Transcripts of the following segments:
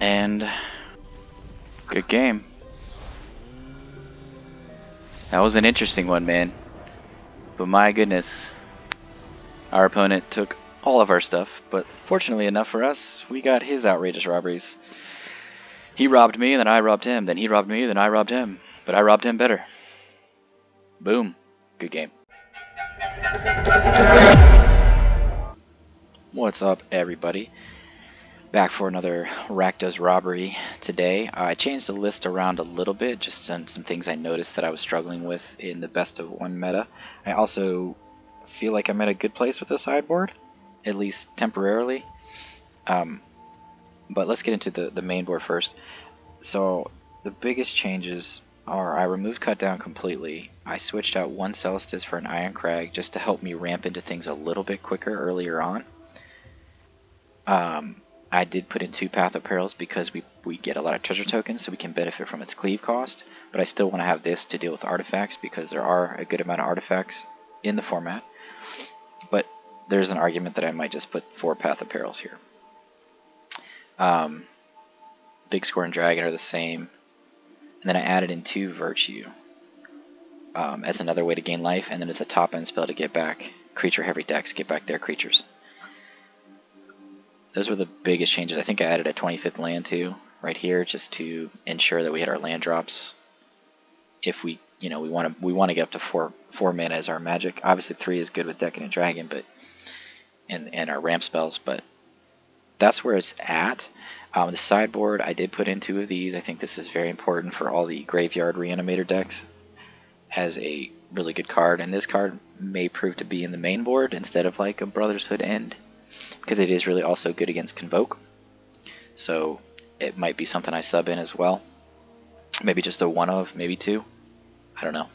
And good game. That was an interesting one, man. But my goodness, our opponent took all of our stuff, but fortunately enough for us, we got his outrageous robberies. He robbed me, then I robbed him, then he robbed me, then I robbed him, but I robbed him better. Boom. Good game. What's up, everybody? Back for another Rakdos robbery today. I changed the list around a little bit, just some things I noticed that I was struggling with in the best of one meta. I also feel like I'm at a good place with the sideboard, at least temporarily. But let's get into the main board first. So the biggest changes are I removed Cut Down completely. I switched out one Celestus for an Irencrag just to help me ramp into things a little bit quicker earlier on. I did put in 2 Path of Perils because we get a lot of treasure tokens, so we can benefit from its cleave cost, but I still want to have this to deal with artifacts because there are a good amount of artifacts in the format. But there's an argument that I might just put 4 Path of Perils here. Big Score and Dragon are the same, and then I added in 2 Virtue as another way to gain life, and then as a top end spell to get back creature heavy decks, get back their creatures. Those were the biggest changes. I think I added a 25th land too, right here, just to ensure that we had our land drops. If we want to get up to 4 mana as our magic. Obviously 3 is good with Decadent Dragon, but and our ramp spells. But that's where it's at. The sideboard, I did put in 2 of these. I think this is very important for all the Graveyard Reanimator decks. As a really good card, and this card may prove to be in the main board instead of like a Brotherhood end, because it is really also good against Convoke. So it might be something I sub in as well. Maybe just a 1 of, maybe 2. I don't know.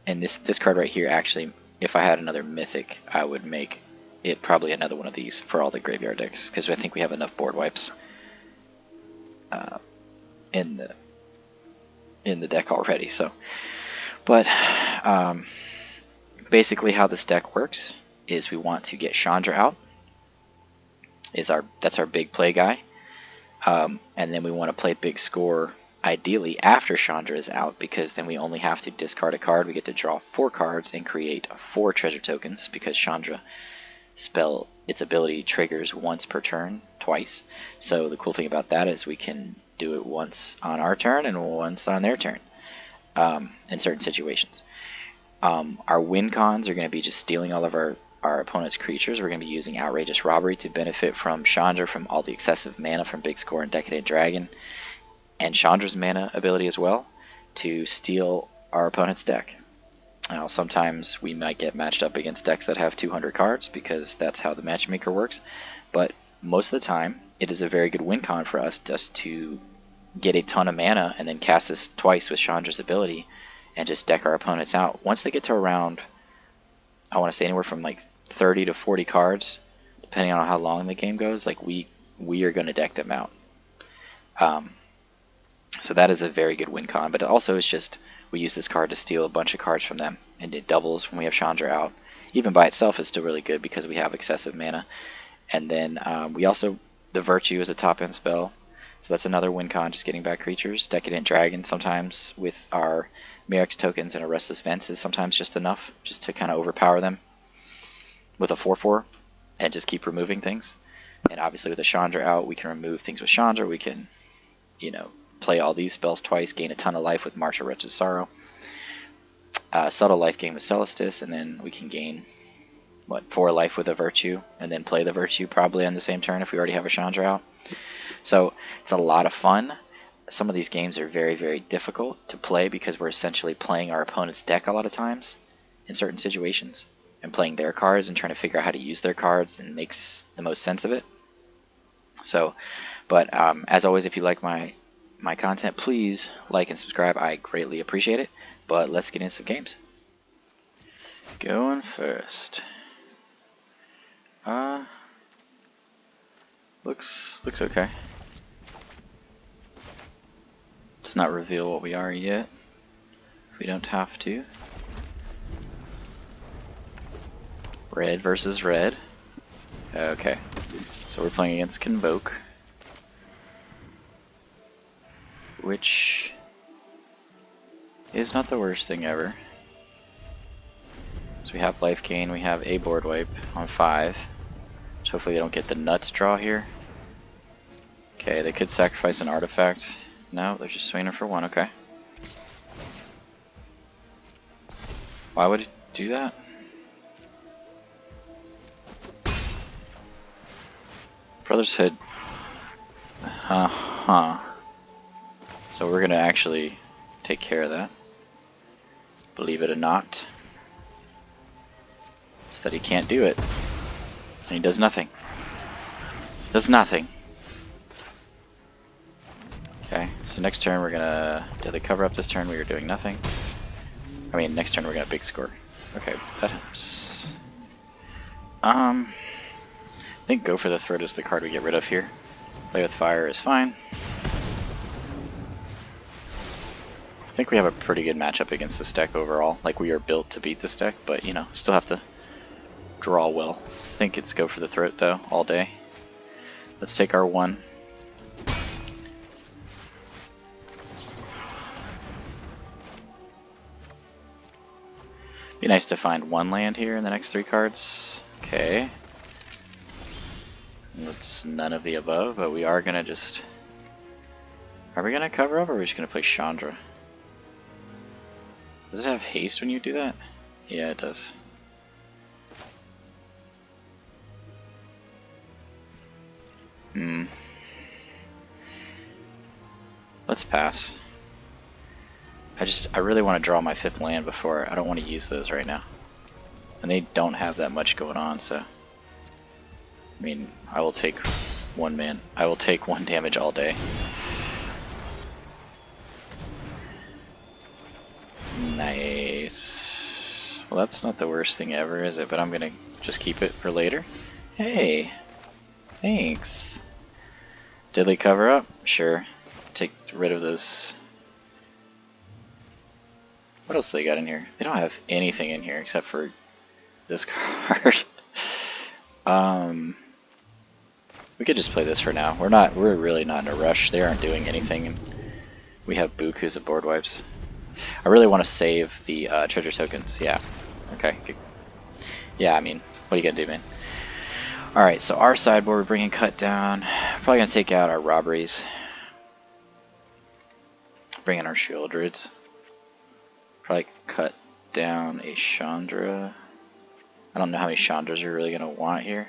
And this card right here, actually, if I had another Mythic, I would make it probably another one of these for all the graveyard decks, because I think we have enough board wipes in the deck already. So, but basically how this deck works is we want to get Chandra out. That's our big play guy, and then we want to play Big Score ideally after Chandra is out, because then we only have to discard a card. We get to draw 4 cards and create 4 treasure tokens, because Chandra spell, its ability triggers once per turn, twice. So the cool thing about that is we can do it once on our turn and once on their turn in certain situations. Our win cons are going to be just stealing all of our opponent's creatures. We're going to be using Outrageous Robbery to benefit from Chandra, from all the excessive mana from Big Score and Decadent Dragon, and Chandra's mana ability as well, to steal our opponent's deck. Now, sometimes we might get matched up against decks that have 200 cards, because that's how the matchmaker works, but most of the time it is a very good win con for us just to get a ton of mana and then cast this twice with Chandra's ability and just deck our opponents out. Once they get to around, I want to say anywhere from like 30 to 40 cards, depending on how long the game goes, like we are going to deck them out. So that is a very good win con, but also it's just we use this card to steal a bunch of cards from them, and it doubles when we have Chandra out. Even by itself is still really good because we have excessive mana. And then we also, the Virtue is a top end spell, so that's another win con, just getting back creatures. Decadent Dragon sometimes with our Mirrex tokens and a Restless Vents is sometimes just enough, just to kind of overpower them with a 4/4 and just keep removing things. And obviously with the Chandra out, we can remove things with Chandra. We can, play all these spells twice, gain a ton of life with March of Wretched Sorrow. Subtle life gain with Celestus, and then we can gain 4 life with a Virtue, and then play the Virtue probably on the same turn if we already have a Chandra out. So it's a lot of fun. Some of these games are very, very difficult to play because we're essentially playing our opponent's deck a lot of times in certain situations, and playing their cards and trying to figure out how to use their cards and makes the most sense of it. So, but as always, if you like my content, please like and subscribe. I greatly appreciate it. But let's get into some games. Going first. Looks okay. Let's not reveal what we are yet. We don't have to. Red versus red. Okay. So we're playing against Convoke, which is not the worst thing ever. So we have life gain, we have a board wipe on 5. So hopefully they don't get the nuts draw here. Okay, they could sacrifice an artifact. No, they're just swinging for 1, okay. Why would it do that? Brotherhood. So we're gonna actually take care of that. Believe it or not. So that he can't do it. And he does nothing. Does nothing. Okay, so next turn we're gonna... Did they cover up this turn? We were doing nothing. I mean, next turn we're gonna big score. Okay, that helps. I think Go for the Throat is the card we get rid of here. Play with Fire is fine. I think we have a pretty good matchup against this deck overall. Like, we are built to beat this deck, but, you know, still have to draw well. I think it's Go for the Throat, though, all day. Let's take our 1. Be nice to find 1 land here in the next 3 cards. Okay. It's none of the above, but we are gonna just... Are we gonna cover up, or are we just gonna play Chandra? Does it have haste when you do that? Yeah, it does. Let's pass. I really want to draw my 5th land before. I don't want to use those right now. And they don't have that much going on, so... I mean, I will take 1 man. I will take 1 damage all day. Nice. Well, that's not the worst thing ever, is it? But I'm gonna just keep it for later. Hey! Thanks! Did they cover up? Sure. Take rid of those... What else do they got in here? They don't have anything in here except for this card. We could just play this for now. We're really not in a rush. They aren't doing anything, and we have Buku's at board wipes. I really want to save the treasure tokens. Yeah. Okay. Good. Yeah, I mean, what are you gonna do, man? Alright, so our sideboard, we're bringing Cut down. Probably gonna take out our robberies. Bring in our Sheoldreds. Probably cut down a Chandra. I don't know how many Chandras you're really gonna want here.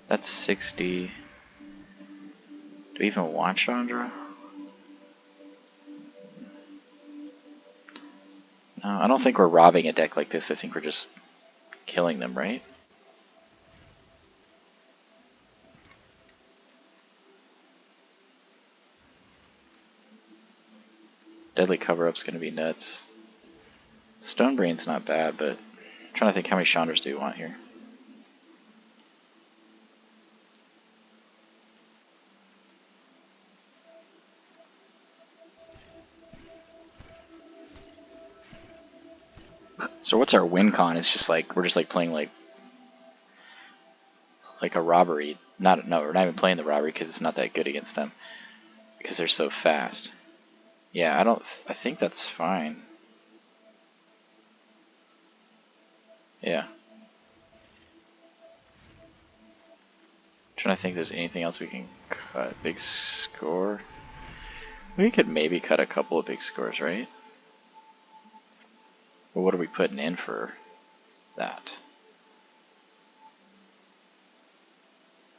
That's 60. Do we even want Chandra? No, I don't think we're robbing a deck like this. I think we're just killing them, right? Deadly Cover-Up's gonna be nuts. Stonebrain's not bad, but I'm trying to think how many Chandras do we want here. So what's our win con? It's just like we're just like playing like a robbery. No, we're not even playing the robbery because it's not that good against them because they're so fast. Yeah, I think that's fine. Yeah. Trying to think if there's anything else we can cut. Big score. We could maybe cut a couple of big scores, right? Well, what are we putting in for that?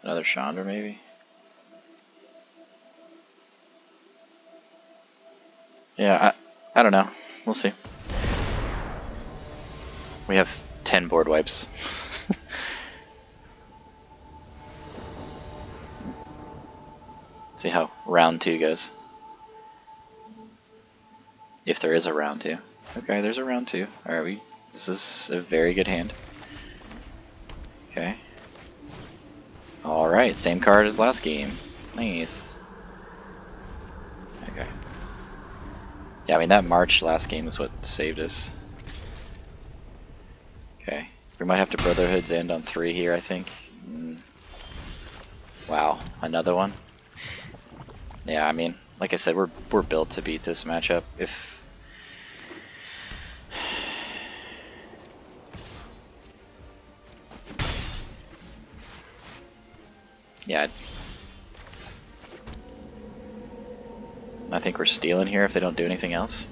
Another Chandra, maybe? Yeah, I don't know. We'll see. We have 10 board wipes. See how round 2 goes. If there is a round 2. Okay, there's a round 2. Alright, this is a very good hand. Okay. Alright, same card as last game. Nice. Okay. Yeah, I mean that March last game is what saved us. Okay. We might have to Brotherhood's End on 3 here, I think. Wow, another one? Yeah, I mean, like I said, we're built to beat this matchup. If yeah, I think we're stealing here if they don't do anything else.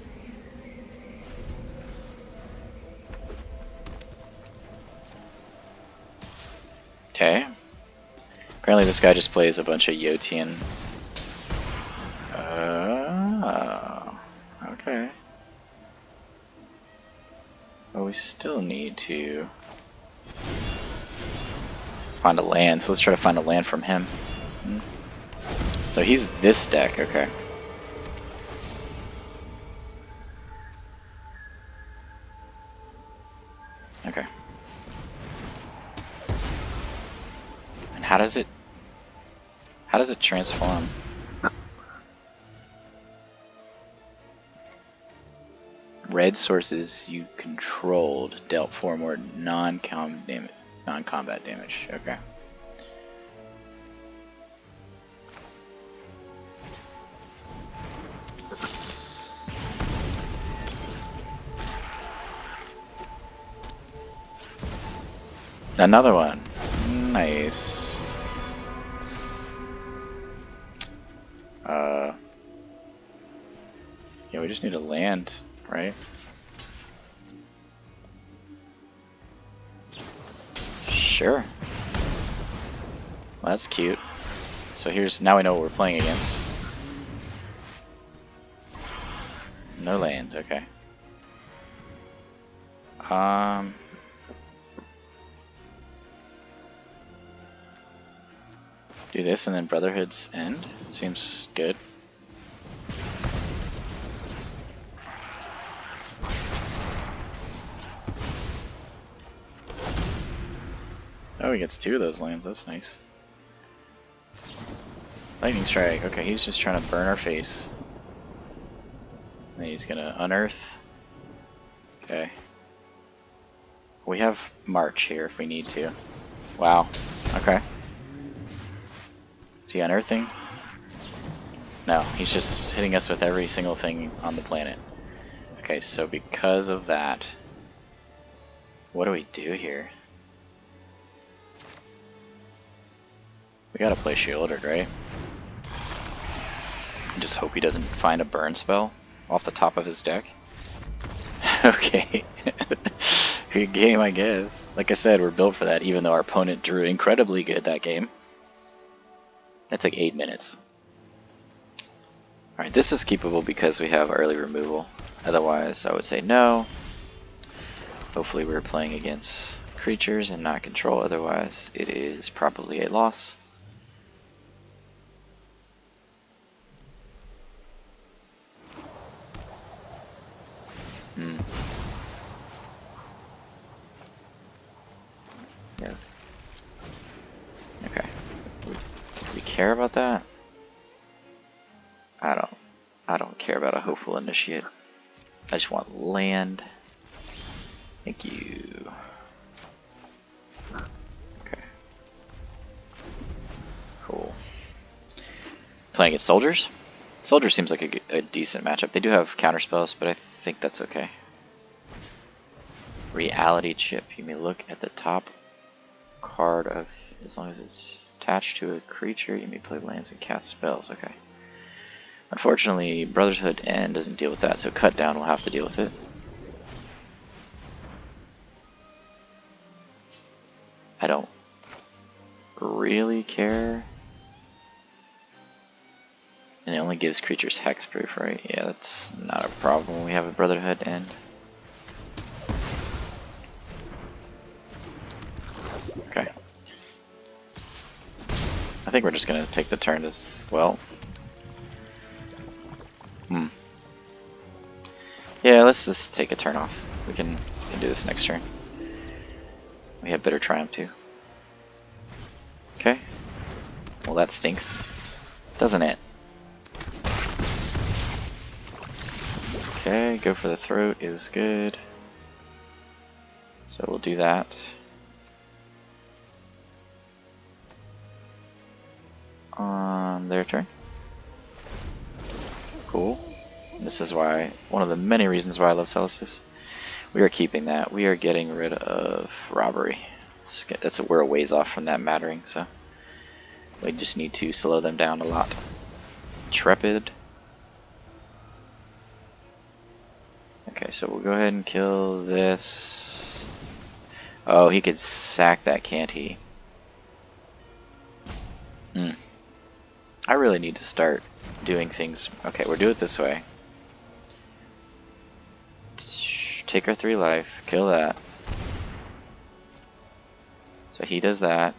Okay. Apparently this guy just plays a bunch of Yotian. Okay. But we still need to find a land, so let's try to find a land from him. So he's this deck, okay. Okay. And how does it transform? Red sources you controlled dealt 4 more non-combat damage. Okay. Another one. Nice. Yeah, we just need to land, right? Sure. Well, that's cute. So now we know what we're playing against. No land, okay. Do this and then Brotherhood's End. Seems good. Oh, he gets 2 of those lands. That's nice. Lightning Strike. Okay, he's just trying to burn our face. And he's gonna unearth. Okay. We have March here if we need to. Wow. Okay. Is he unearthing? No, he's just hitting us with every single thing on the planet. Okay, so because of that, what do we do here? We gotta play Sheoldred, right? And just hope he doesn't find a burn spell off the top of his deck. Okay. Good game, I guess. Like I said, we're built for that, even though our opponent drew incredibly good that game. That took 8 minutes. Alright, this is keepable because we have early removal. Otherwise, I would say no. Hopefully we're playing against creatures and not control. Otherwise, it is probably a loss. Yeah. Okay. Do we care about that? I don't care about a hopeful initiate. I just want land. Thank you. Okay. Cool. Playing against soldiers? Soldiers seems like a decent matchup. They do have counter spells, but I think that's okay. Reality Chip. You may look at the top card of, as long as it's attached to a creature, you may play lands and cast spells. Okay. Unfortunately, Brotherhood End doesn't deal with that, so Cut Down will have to deal with it. I don't really care. And it only gives creatures hexproof, right? Yeah, that's not a problem when we have a Brotherhood End. Okay. I think we're just gonna take the turn as well. Yeah, let's just take a turn off. We can do this next turn. We have Bitter Triumph too. Okay. Well, that stinks, doesn't it? Okay, go for the throat is good. So we'll do that. On their turn. Cool. This is why, one of the many reasons why I love Celestus. We are keeping that. We are getting rid of Robbery. We're a ways off from that mattering, so we just need to slow them down a lot. Intrepid. Okay, so we'll go ahead and kill this. Oh, he could sack that, can't he? I really need to start doing things. Okay, we'll do it this way. Take our 3 life, kill that. So he does that.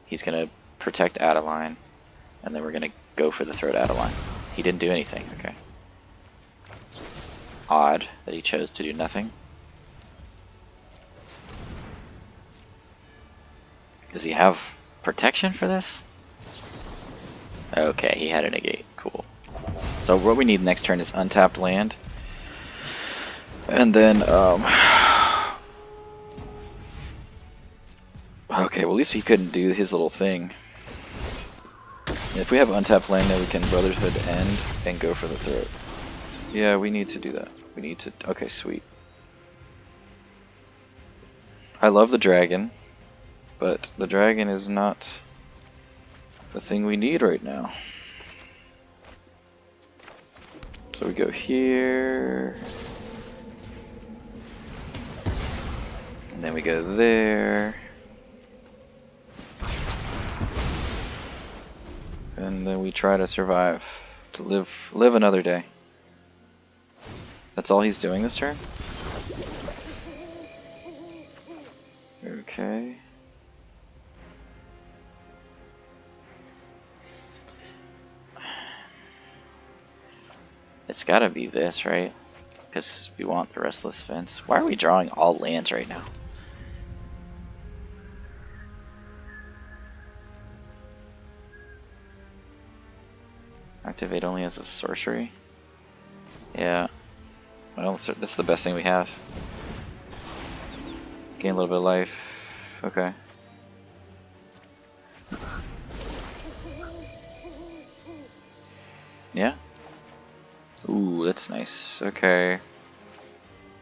He's gonna protect Adeline, and then we're gonna go for the throat Adeline. He didn't do anything, okay. Odd that he chose to do nothing. Does he have protection for this? Okay, he had a negate. Cool. So what we need next turn is untapped land. And then, okay, well at least he couldn't do his little thing. If we have untapped land, then we can Brotherhood end and go for the throat. Yeah, we need to do that. We need to, okay, sweet. I love the dragon, but the dragon is not the thing we need right now. So we go here. And then we go there. And then we try to survive, to live another day. That's all he's doing this turn? Okay. It's gotta be this, right? Because we want the Restless Vents. Why are we drawing all lands right now? Activate only as a sorcery? Yeah. Well, that's the best thing we have. Gain a little bit of life. Okay. Yeah? Ooh, that's nice. Okay.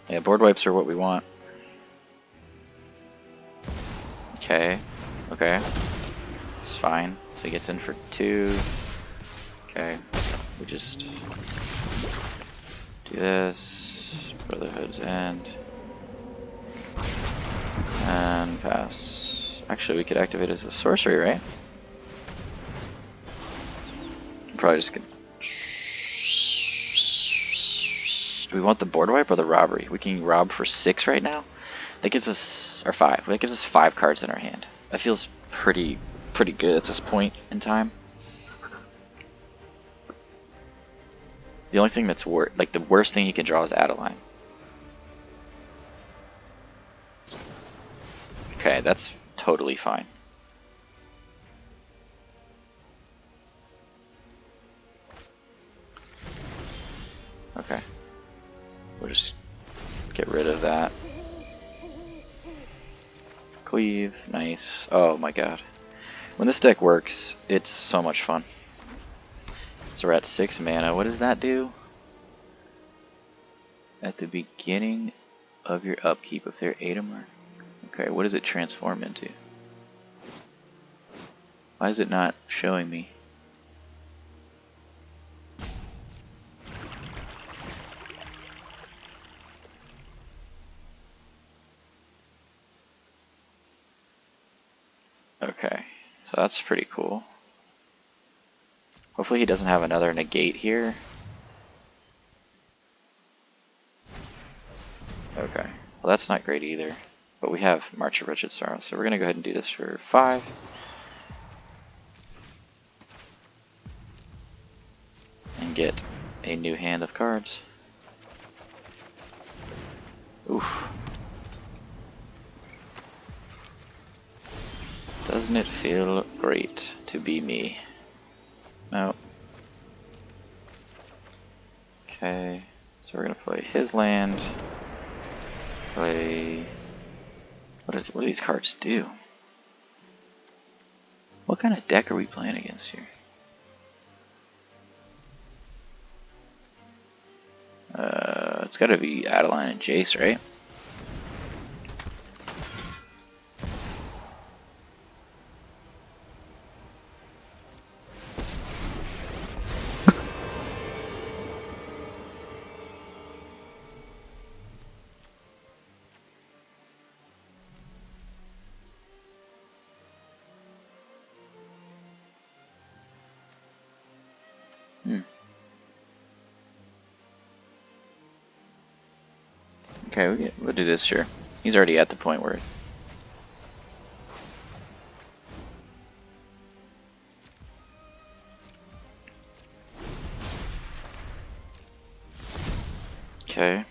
Yeah, board wipes are what we want. Okay. Okay. It's fine. So he gets in for 2. Okay. We just do this. Brotherhood's end. And pass. Actually, we could activate it as a sorcery, right? Probably just gonna. Do we want the board wipe or the robbery? We can rob for 6 right now. That gives us, or 5. That gives us 5 cards in our hand. That feels pretty good at this point in time. The only thing that's like the worst thing he can draw is Adeline. Okay, that's totally fine. Okay. We'll just get rid of that. Cleave, nice. Oh my god. When this deck works, it's so much fun. So we're at 6 mana. What does that do? At the beginning of your upkeep, if they're 8 or more. Okay, what does it transform into? Why is it not showing me? Okay, so that's pretty cool. Hopefully he doesn't have another negate here. Okay, well that's not great either. But we have March of Wretched Sorrow, so we're going to go ahead and do this for 5. And get a new hand of cards. Oof. Doesn't it feel great to be me? No. Okay, so we're going to play his land. Play What do these cards do? What kind of deck are we playing against here? It's gotta be Adeline and Jace, right? Okay, we'll do this, sure. He's already at the point where... Okay.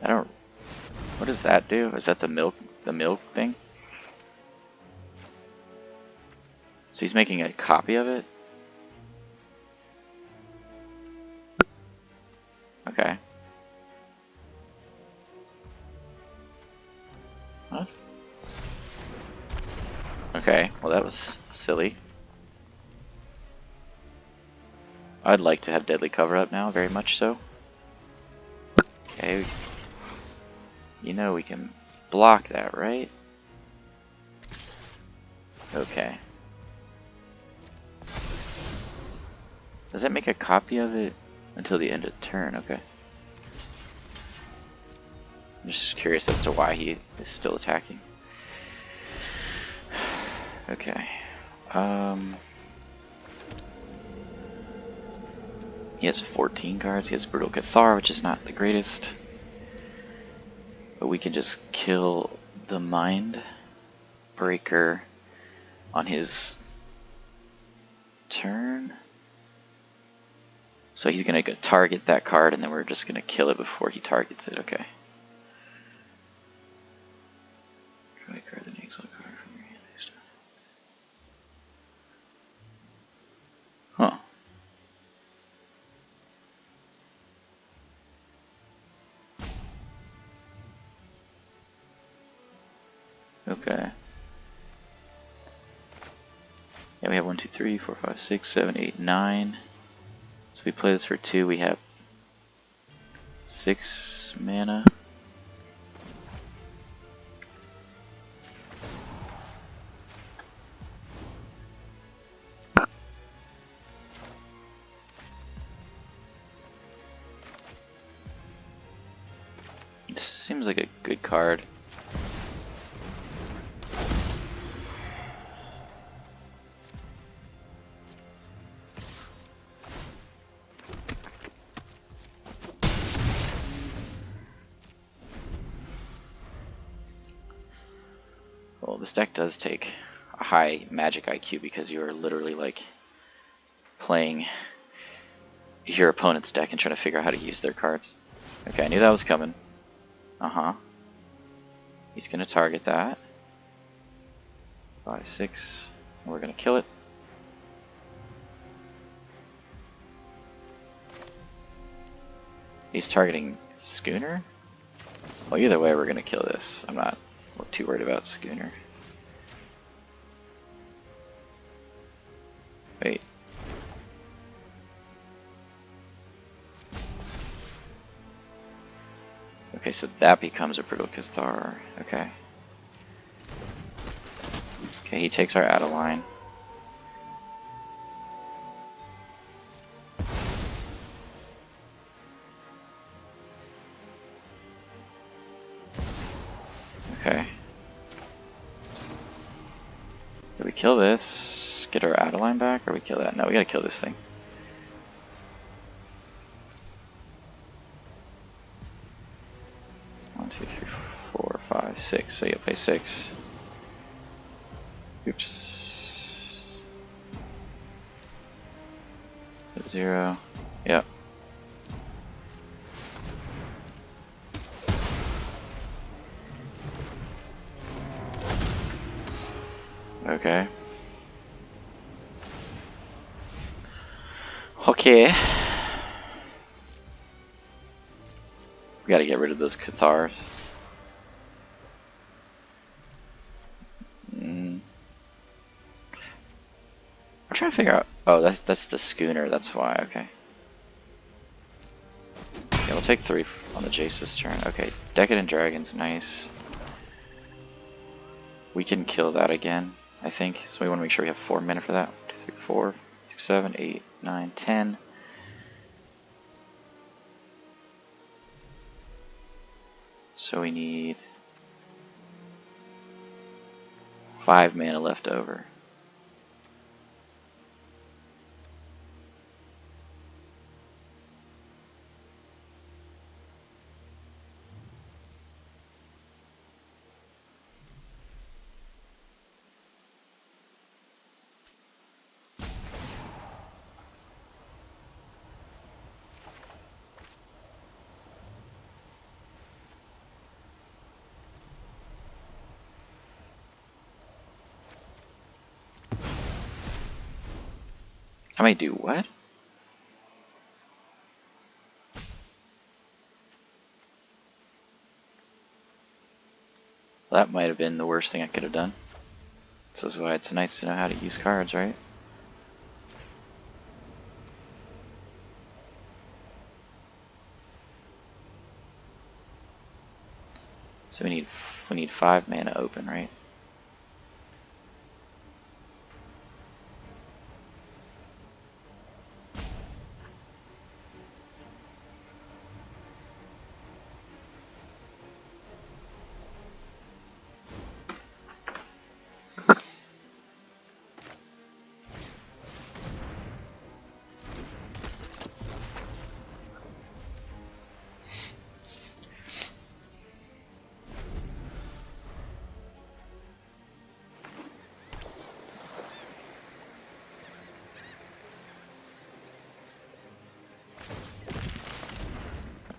I don't... What does that do? Is that the milk thing? So he's making a copy of it? Okay. What? Okay, well that was silly. I'd like to have Deadly Cover Up now, very much so. Okay. You know we can block that, right? Okay. Does that make a copy of it until the end of the turn? Okay. I'm just curious as to why he is still attacking. Okay. He has 14 cards. He has Brutal Cathar, which is not the greatest. But we can just kill the Mind Breaker on his turn. So he's going to target that card, and then we're just going to kill it before he targets it. Okay. Try to card the next one card from your hand next time. Huh. Okay. Yeah, we have 1, 2, 3, 4, 5, 6, 7, 8, 9. So we play this for 2, we have 6 mana. This seems like a good card. Well, this deck does take a high magic IQ because you are literally like playing your opponent's deck and trying to figure out how to use their cards. Okay, I knew that was coming. He's going to target that. 5, 6. And we're going to kill it. He's targeting Schooner? Well, either way, we're going to kill this. I'm not too worried about Schooner. Wait. Okay, so that becomes a Brutal Cathar. Okay. Okay, he takes our Adeline. Okay. Do we kill this? Get our Adeline back, or we kill that? No, we gotta kill this thing. One, 2, 3, 4, 5, 6. So you play 6. Oops. 0. Yep. Okay. Okay. We gotta get rid of those Cathars. I'm trying to figure out. Oh, that's the schooner. That's why. Okay. Yeah, we'll take 3 on the Jace this turn. Okay, Decadent Dragon's nice. We can kill that again, I think. So we want to make sure we have 4 mana for that. 1, 2, 3, 4, 6, 7, 8, 9, 10. So we need 5 mana left over. I might do what? That might have been the worst thing I could have done. This is why it's nice to know how to use cards, right? So we need 5 mana open, right?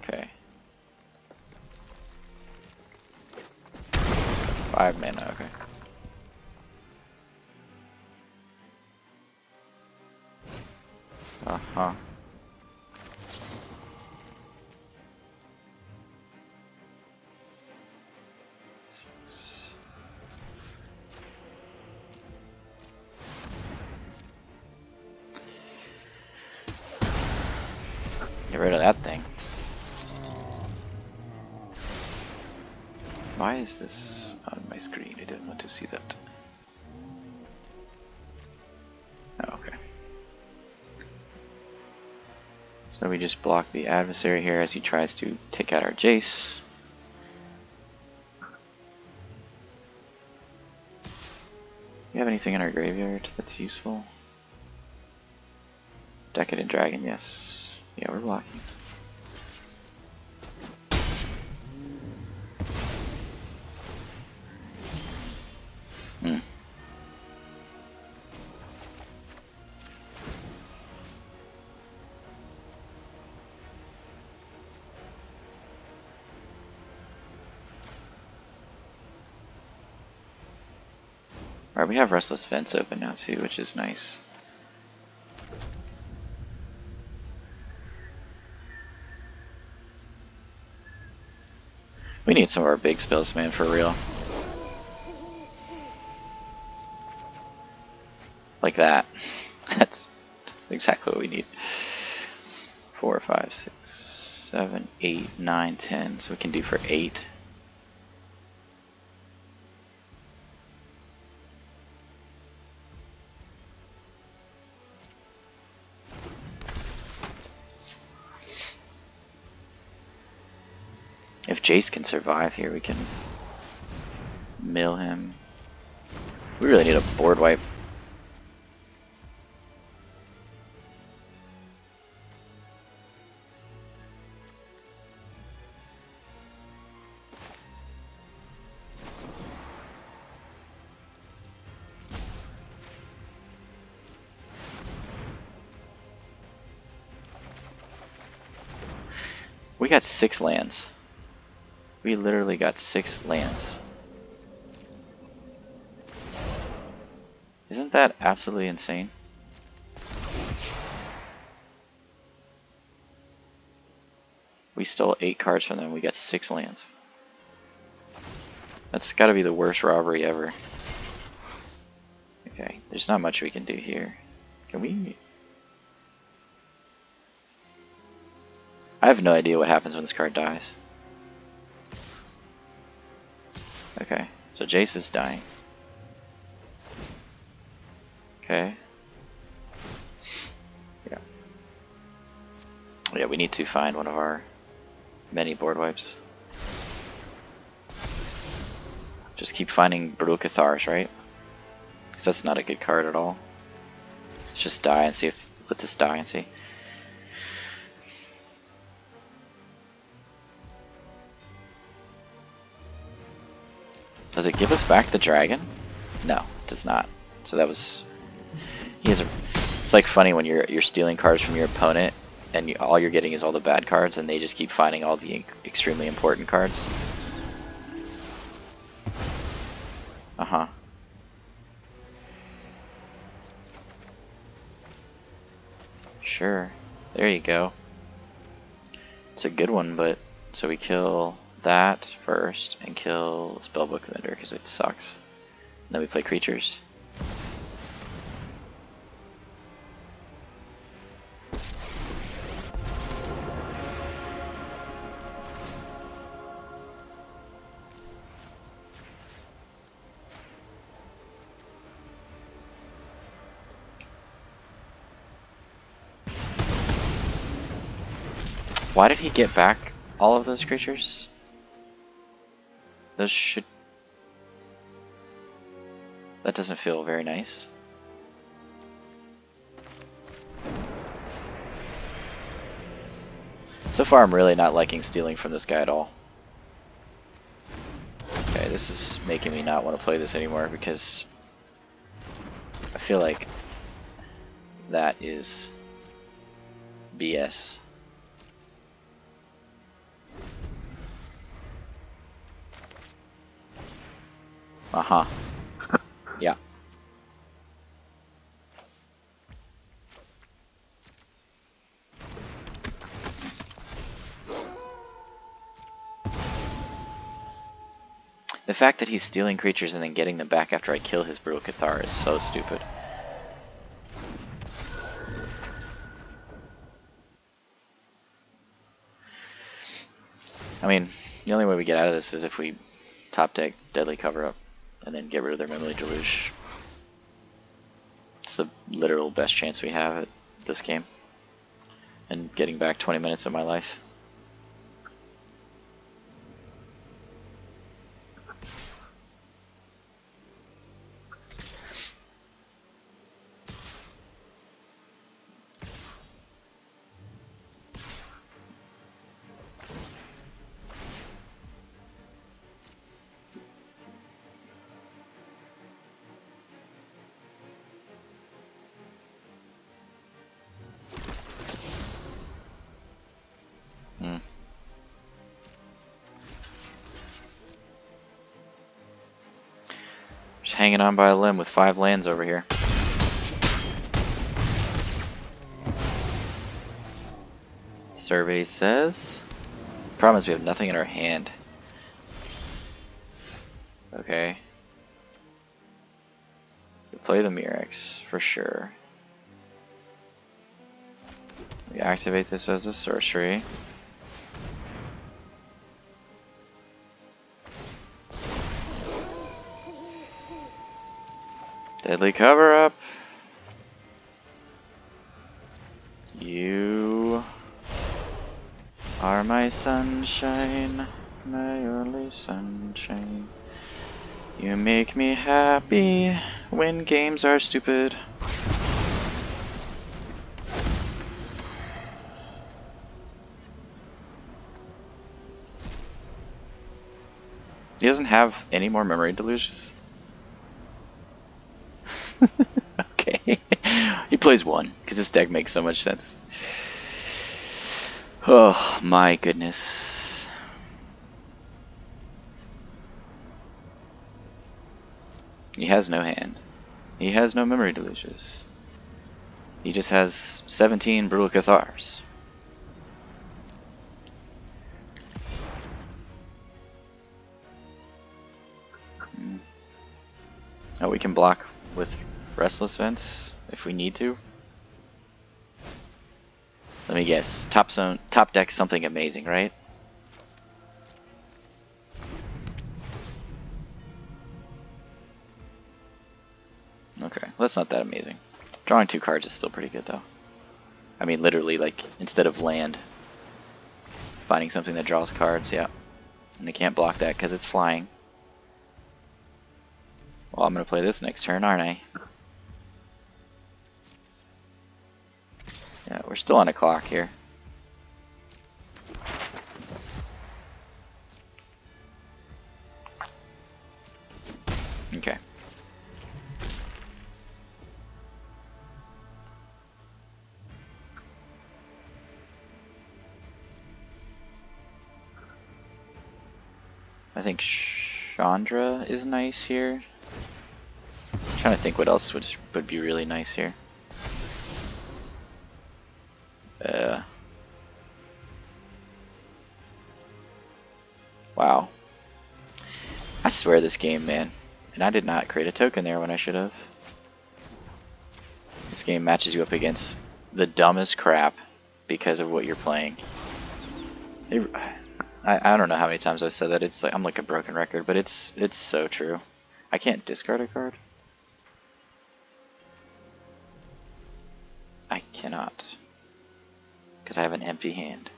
Okay. 5 mana, okay. Uh-huh. Get rid of that thing. Why is this on my screen? I didn't want to see that. Oh, okay. So we just block the adversary here as he tries to take out our Jace. We have anything in our graveyard that's useful? Decadent Dragon, yes. Yeah, we're blocking. Alright, we have Restless Vents open now too, which is nice. We need some of our big spells, man, for real. Like that. That's exactly what we need. 4, 5, 6, 7, 8, 9, 10. So we can do for 8. If Jace can survive here, we can mill him. We really need a board wipe. We got 6 lands. We literally got 6 lands. Isn't that absolutely insane? We We stole 8 cards from them. We got 6 lands. That's got to be the worst robbery ever. Okay, there's not much we can do here. Can we? I have no idea what happens when this card dies. Okay, so Jace is dying. Okay. Yeah. Yeah, we need to find one of our many board wipes. Just keep finding Brutal Cathars, right? Because that's not a good card at all. Let's just die and see if... Let this die and see. Does it give us back the dragon? No, it does not. So that was... He has a... It's like funny when you're stealing cards from your opponent and all you're getting is all the bad cards and they just keep finding all the extremely important cards. Uh-huh. Sure. There you go. It's a good one, but... So we kill that first and kill Spellbook Vendor because it sucks. And then we play creatures. Why did he get back all of those creatures? Those should... That doesn't feel very nice. So far I'm really not liking stealing from this guy at all. Okay, this is making me not want to play this anymore because I feel like that is BS. Uh-huh. Yeah. The fact that he's stealing creatures and then getting them back after I kill his Brutal Cathar is so stupid. I mean, the only way we get out of this is if we top deck Deadly Cover-Up and then get rid of their Memory Deluge. It's the literal best chance we have at this game. And getting back 20 minutes of my life. Just hanging on by a limb with 5 lands over here. Survey says... Problem is we have nothing in our hand. Okay. We play the Mirrex, for sure. We activate this as a sorcery. Deadly Cover-Up. You are my sunshine, my only sunshine. You make me happy when games are stupid. He doesn't have any more Memory Deluges. Okay. He plays 1 because this deck makes so much sense. Oh my goodness. He has no hand. He has no Memory Deluges. He just has 17 Brutal Cathars. Oh, we can block with Restless Vents if we need to. Let me guess. Top deck something amazing, right? Okay, well, that's not that amazing. Drawing 2 cards is still pretty good, though. I mean, literally, like, instead of land, finding something that draws cards, yeah. And I can't block that because it's flying. Well, I'm going to play this next turn, aren't I? Yeah, we're still on a clock here. Okay. I think Chandra is nice here. I'm trying to think what else would be really nice here. Wow. I swear this game, man. And I did not create a token there when I should have. This game matches you up against the dumbest crap because of what you're playing. I don't know how many times I've said that. It's like I'm like a broken record, but it's so true. I can't discard a card. I cannot. Because I have an empty hand.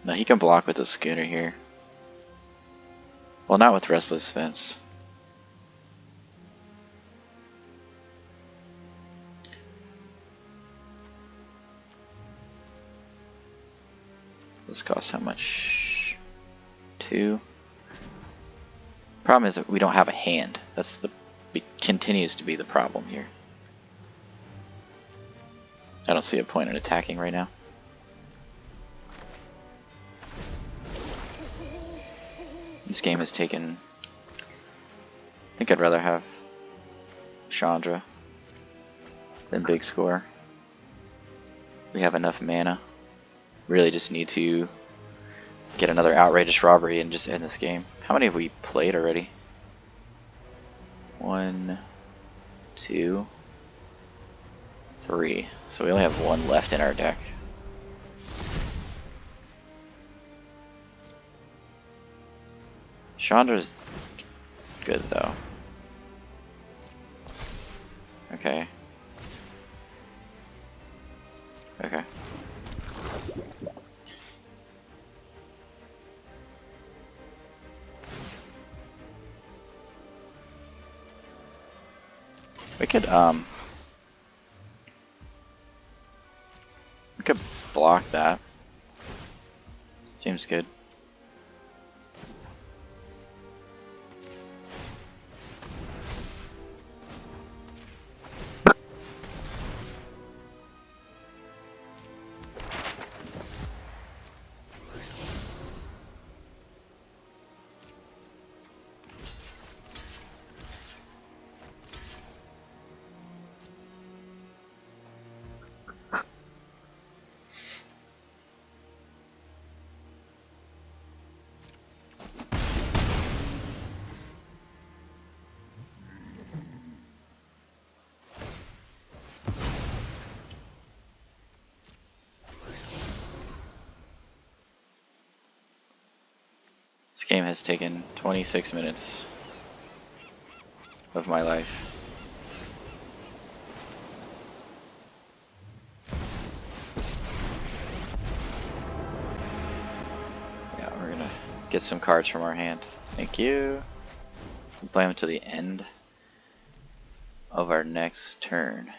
No, he can block with the Schooner here. Well, not with Restless Vents. This costs how much? 2. Problem is that we don't have a hand. It continues to be the problem here. I don't see a point in attacking right now. This game has taken... I think I'd rather have Chandra than Big Score. We have enough mana. Really just need to get another Outrageous Robbery and just end this game. How many have we played already? 1, 2, 3. So we only have 1 left in our deck. Chandra's good though. Okay. Okay. We could block that. Seems good. This game has taken 26 minutes of my life. Yeah, we're gonna get some cards from our hand. Thank you. We'll play them until the end of our next turn.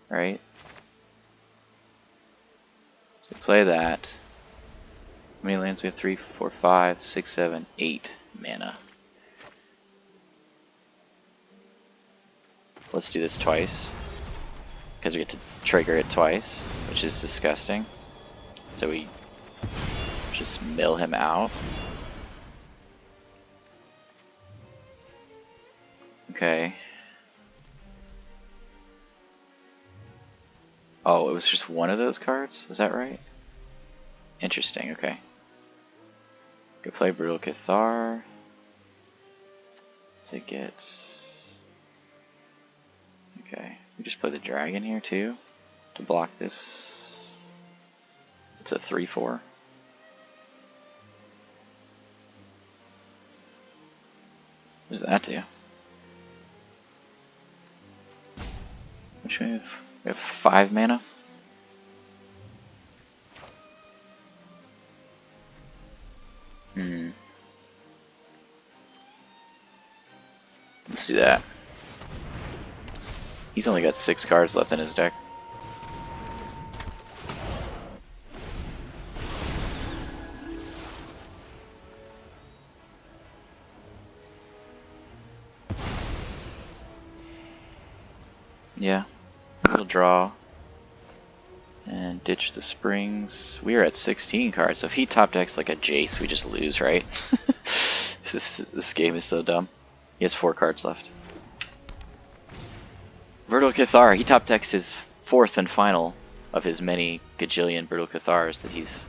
Right? So play that. How many lands we have? 3, 4, 5, 6, 7, 8 mana. Let's do this twice, because we get to trigger it twice, which is disgusting. So we just mill him out. Okay. Oh, it was just one of those cards? Is that right? Interesting, okay. Could play Brutal Cathar to get... Okay, we just play the dragon here too to block this. It's a 3/4. What does that do? Which we have? We have 5 mana. Let's do that. He's only got 6 cards left in his deck. Yeah, we'll draw and ditch the springs. We are at 16 cards, so if he top decks like a Jace, we just lose, right? This game is so dumb. He has 4 cards left. Brutal Cathar, he top decks his 4th and final of his many gajillion Brutal Cathars that he's...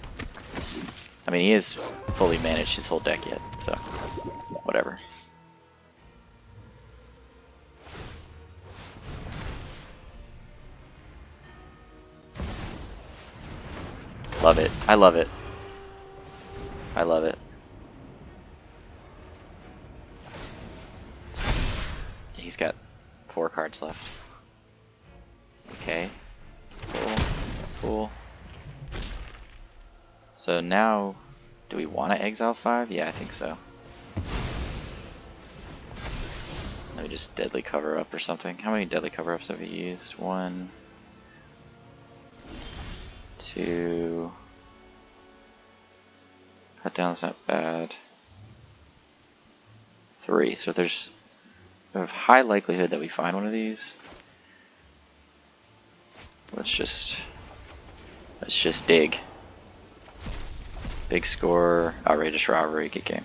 I mean, he has fully managed his whole deck yet, so whatever. Love it. I love it. I love it. He's got 4 cards left. Okay. Cool. Cool. So now, do we want to exile 5? Yeah, I think so. Let me just deadly cover up or something. How many deadly cover ups have we used? 1, 2. Cut down's not bad. 3. So there's a high likelihood that we find one of these. Let's just dig. Big score, outrageous robbery, good game.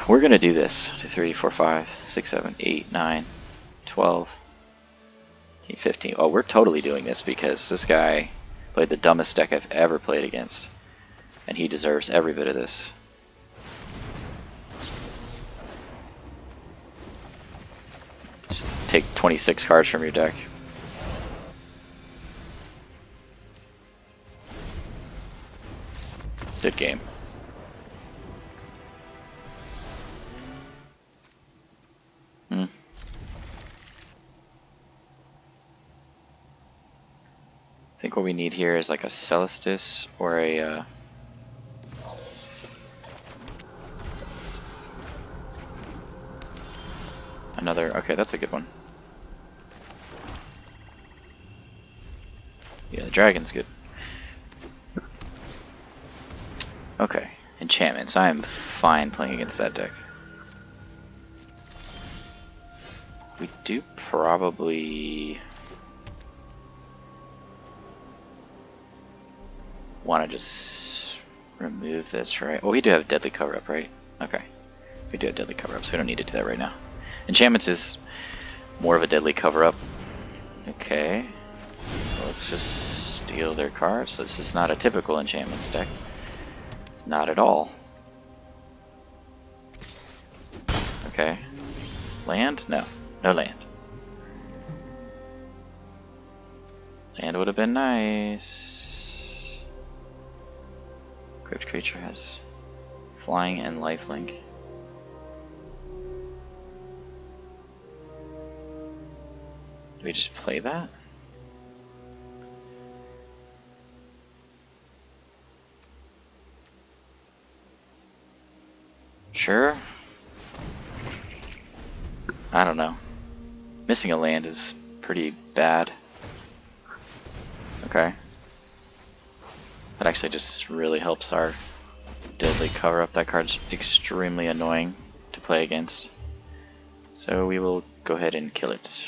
We're gonna do this. 2, 3, 4, 5, 6, 7, 8, 9, 12, 15. Oh, we're totally doing this because this guy played the dumbest deck I've ever played against, and he deserves every bit of this. Just take 26 cards from your deck. Good game. I think what we need here is like a Celestus or a another. Okay, that's a good one. Yeah, the dragon's good. Okay, enchantments. I am fine playing against that deck. We do probably want to just remove this, right? Oh, we do have deadly cover up, right? Okay, we do have deadly cover up, so we don't need to do that right now. Enchantments is more of a deadly cover up. Okay, well, let's just steal their cards. This is not a typical enchantments deck. It's not at all. Okay, land? No, no land. Land would have been nice. Crypt creature has flying and lifelink. Do we just play that? Sure. I don't know. Missing a land is pretty bad. Okay. That actually just really helps our deadly cover up. That card's extremely annoying to play against. So we will go ahead and kill it.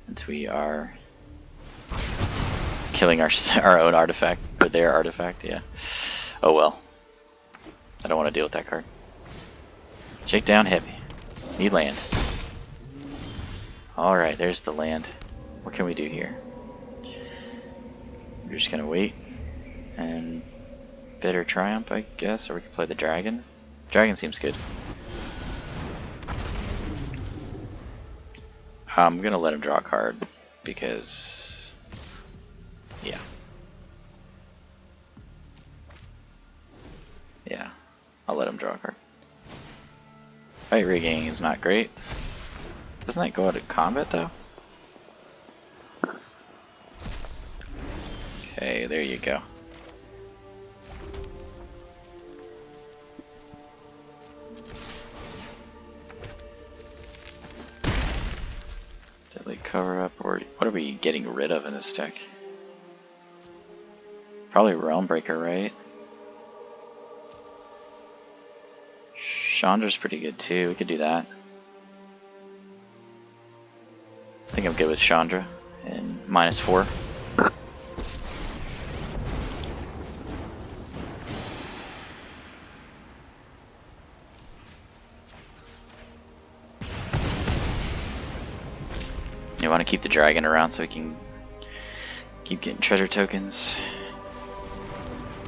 Since we are killing our own artifact, or their artifact, yeah. Oh well. I don't want to deal with that card. Shake down heavy. Need land. Alright, there's the land. What can we do here? We're just gonna wait and Bitter Triumph, I guess, or we can play the Dragon. Dragon seems good. I'm gonna let him draw a card because, yeah. Yeah, I'll let him draw a card. Fight rigging is not great. Doesn't that go out of combat though? Okay, there you go. Deadly cover up, or what are we getting rid of in this deck? Probably Realm Breaker, right? Chandra's pretty good too, we could do that. I think I'm good with Chandra and -4. You want to keep the dragon around so we can keep getting treasure tokens.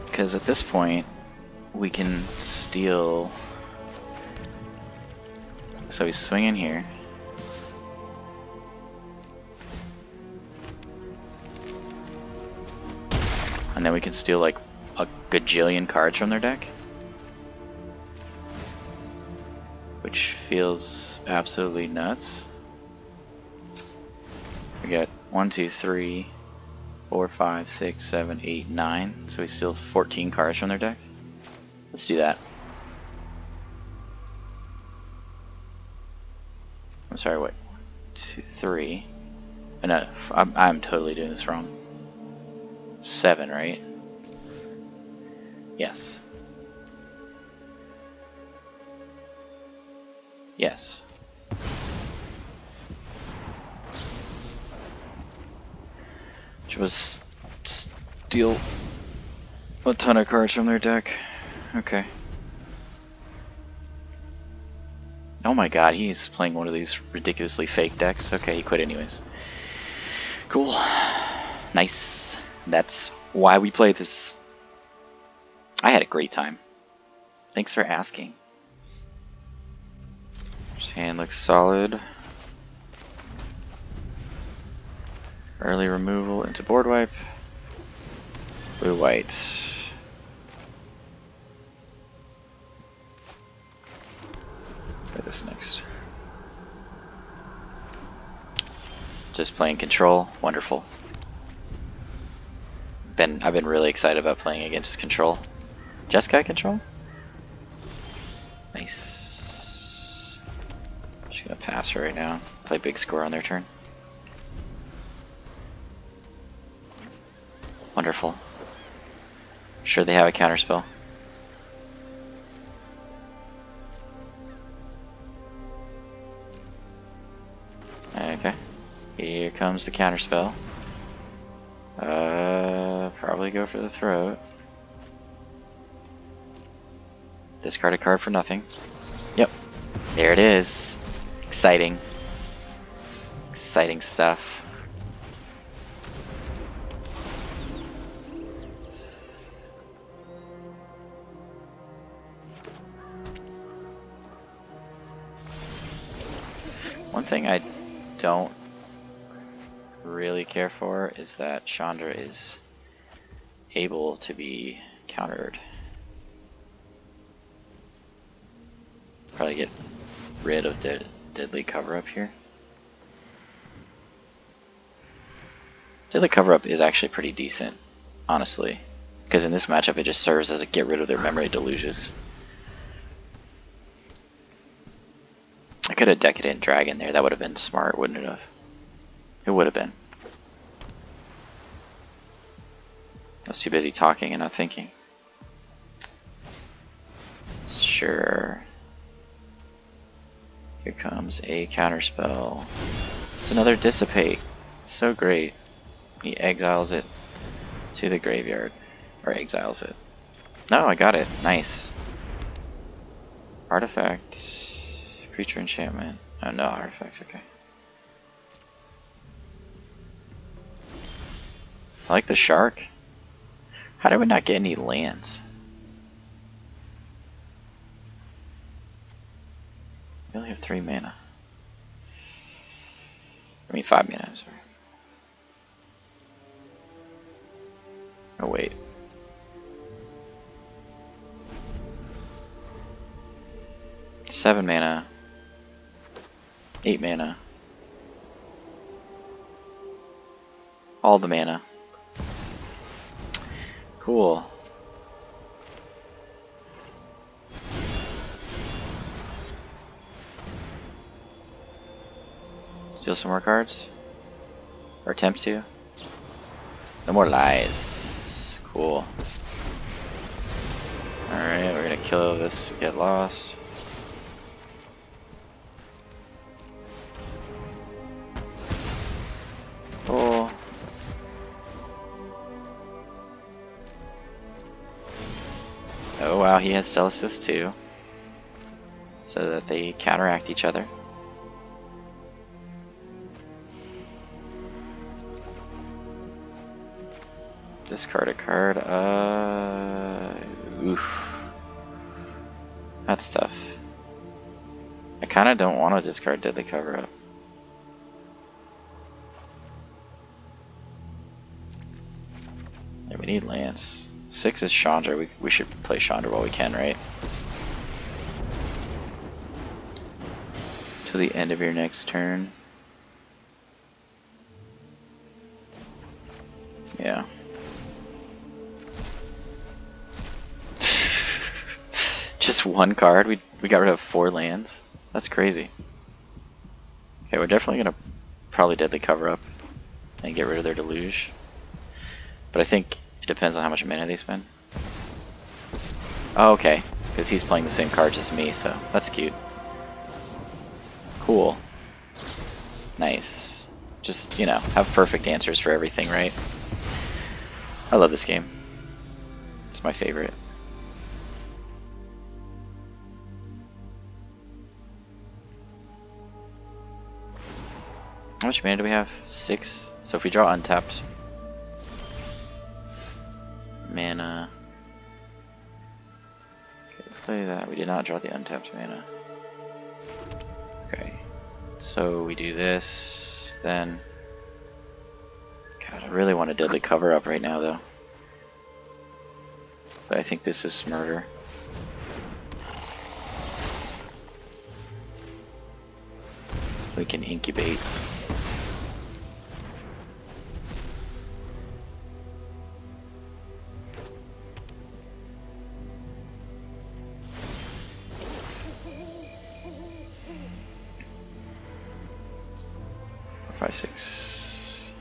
Because at this point, we can steal. So he's swinging here. And then we can steal like a gajillion cards from their deck. Which feels absolutely nuts. We got 1, 2, 3, 4, 5, 6, 7, 8, 9. So we steal 14 cards from their deck. Let's do that. I'm sorry, what? 1, 2, 3. No, I'm totally doing this wrong. 7, right? Yes. Yes. Which was steal a ton of cards from their deck. Okay. Oh my god, he's playing one of these ridiculously fake decks. Okay, he quit anyways. Cool. Nice. That's why we play this. I had a great time. Thanks for asking. His hand looks solid. Early removal into board wipe. Blue white. Play this next. Just playing control. Wonderful. I've been really excited about playing against control. Jeskai control? Nice. Just gonna pass her right now. Play big score on their turn. Wonderful. Sure they have a counterspell. Okay. Here comes the counterspell. Probably go for the throat. Discard a card for nothing. Yep. There it is. Exciting. Exciting stuff. One thing I don't really care for is that Chandra is able to be countered. Probably get rid of the Deadly Cover-Up here. Deadly Cover-Up is actually pretty decent, honestly. Because in this matchup it just serves as a get rid of their Memory Deluges. I could have Decadent Dragon there, that would have been smart, wouldn't it have? It would have been. I was too busy talking and not thinking. Sure. Here comes a counterspell. It's another Dissipate. So great. He exiles it to the graveyard. Or exiles it. No, I got it. Nice. Artifact. Creature enchantment. Oh no, artifacts, okay. I like the shark. How did we not get any lands? We only have 3 mana. I mean 5 mana, I'm sorry. Oh wait. Seven mana. 8 mana. All the mana. Cool. Steal some more cards? Or attempt to? No more lies. Cool. Alright, we're gonna kill this, get lost. Cool. Oh wow, he has Celestus too. So that they counteract each other. Discard a card. Oof. That's tough. I kind of don't want to discard Deadly Cover Up. Yeah, we need Lance. 6 is Chandra. We should play Chandra while we can, right? To the end of your next turn. Yeah. Just one card? We got rid of 4 lands? That's crazy. Okay, we're definitely gonna probably Deadly Cover Up and get rid of their Deluge. But I think it depends on how much mana they spend. Oh, okay, because he's playing the same cards as me, so that's cute. Cool. Nice. Just, you know, have perfect answers for everything, right? I love this game. It's my favorite. How much mana do we have? 6. So if we draw untapped mana. Okay, play that. We did not draw the untapped mana. Okay. So we do this, then. God, I really want a Deadly Cover Up right now though. But I think this is smarter. We can incubate. Five, 6.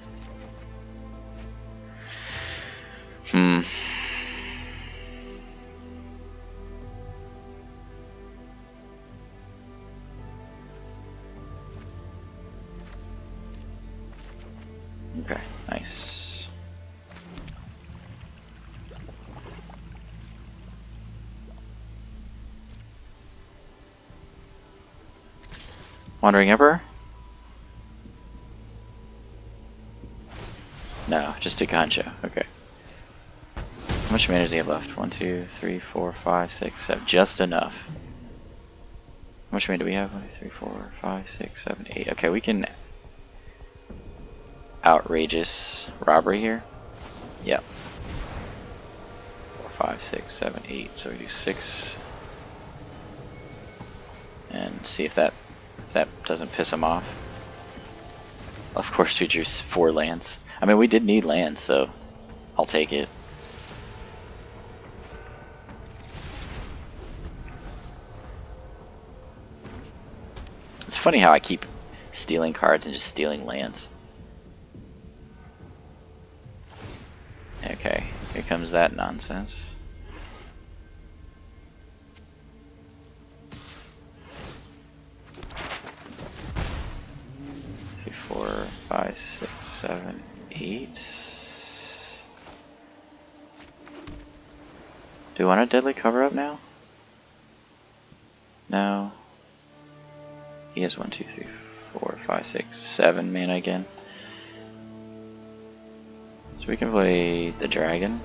Okay, nice. Wandering Emperor? No, just a Ganjo. Okay. How much mana does he have left? 1, 2, 3, 4, 5, 6, 7. Just enough. How much mana do we have? 1, 2, 3, 4, 5, 6, 7, 8. Okay, we can Outrageous Robbery here. Yep. 4, 5, 6, 7, 8. So we do 6. And see if that doesn't piss him off. Of course we drew 4 lands. I mean, we did need lands, so I'll take it. It's funny how I keep stealing cards and just stealing lands. Okay, here comes that nonsense. 3, 4, 5, 6, 7, 8. Do we want a Deadly Cover Up now? No. He has 1, 2, 3, 4, 5, 6, 7 mana again. So So we can play the dragon.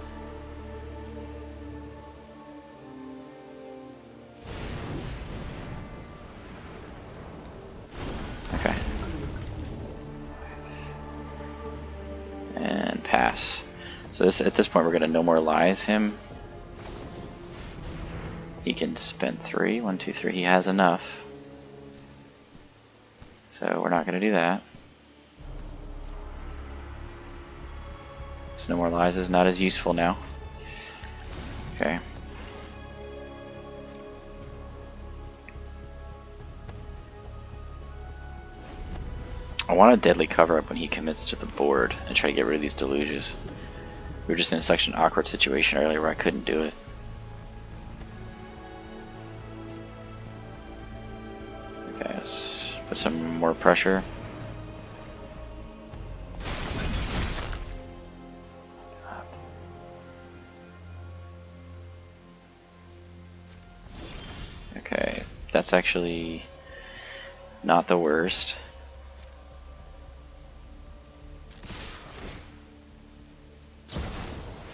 Okay. And pass. So this, at this point, we're gonna No More Lies him. He can spend 3. 1, 2, 3. He has enough. So we're not gonna do that. So No More Lies is not as useful now. Okay. I want a deadly cover up when he commits to the board and try to get rid of these deluges. We were just in such an awkward situation earlier where I couldn't do it. Okay, let's put some more pressure. Okay, that's actually not the worst.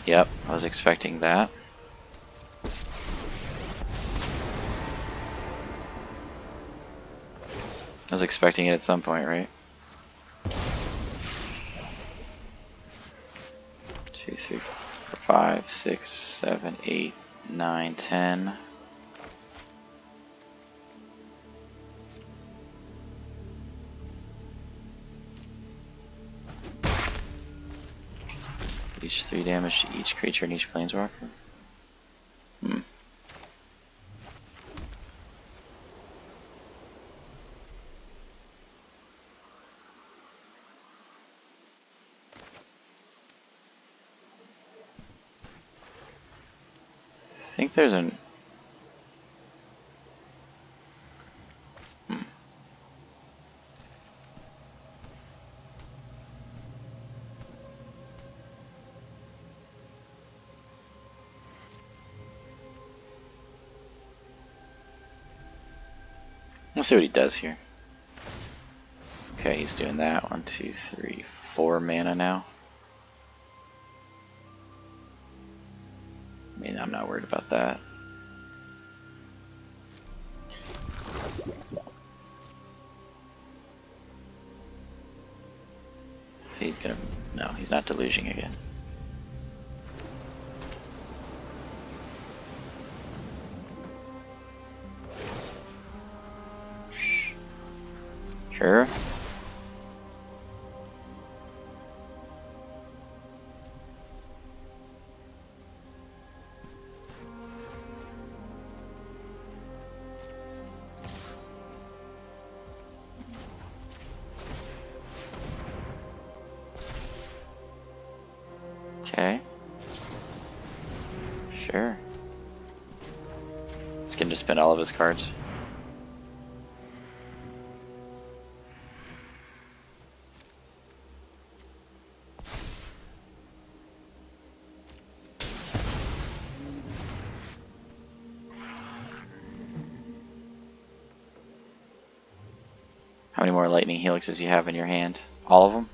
Yep, I was expecting that. I was expecting it at some point, right? 2, 3, 4, 5, 6, 7, 8, 9, 10. Each 3 damage to each creature and each planeswalker. I think there's an... Let's see what he does here. Okay, he's doing that. 1, 2, 3, 4 mana now. I mean, I'm not worried about that. He's gonna... No, he's not deluging again. Sure. Okay. Sure. He's going to spend all of his cards. How many more lightning helixes you have in your hand? All of them?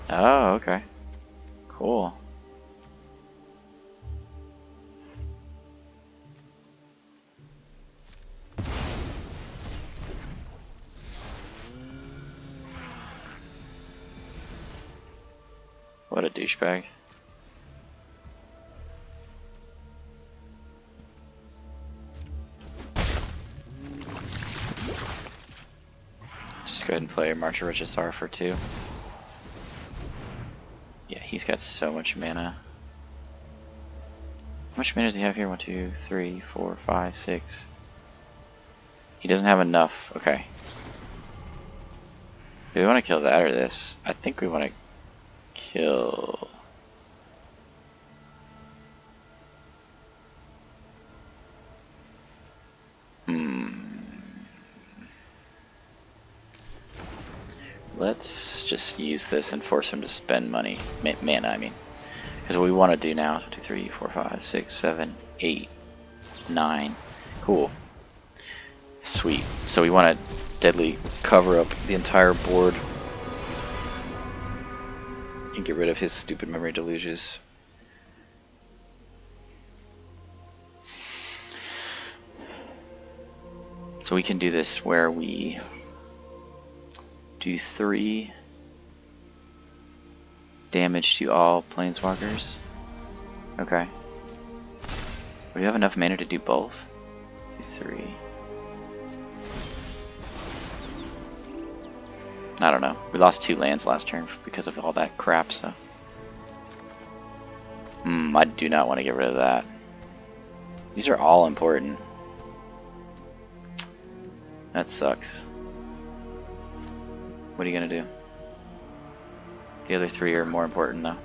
Oh, okay. Cool. What a douchebag. Just go ahead and play March of Richest for 2. Yeah, he's got so much mana. How much mana does he have here? 1, 2, 3, 4, 5, 6. He doesn't have enough. Okay. Do we want to kill that or this? I think we want to kill... Let's just use this and force him to spend money. Mana, I mean. Because what we want to do now, 2, 3, 4, 5, 6, 7, 8, 9. Cool. Sweet. So we want to deadly cover up the entire board. And get rid of his stupid memory deluges. So we can do this where we do 3 damage to all planeswalkers. Okay. Do we have enough mana to do both? 3. I don't know. We lost 2 lands last turn because of all that crap, so. I do not want to get rid of that. These are all important. That sucks. What are you gonna do? The other 3 are more important though.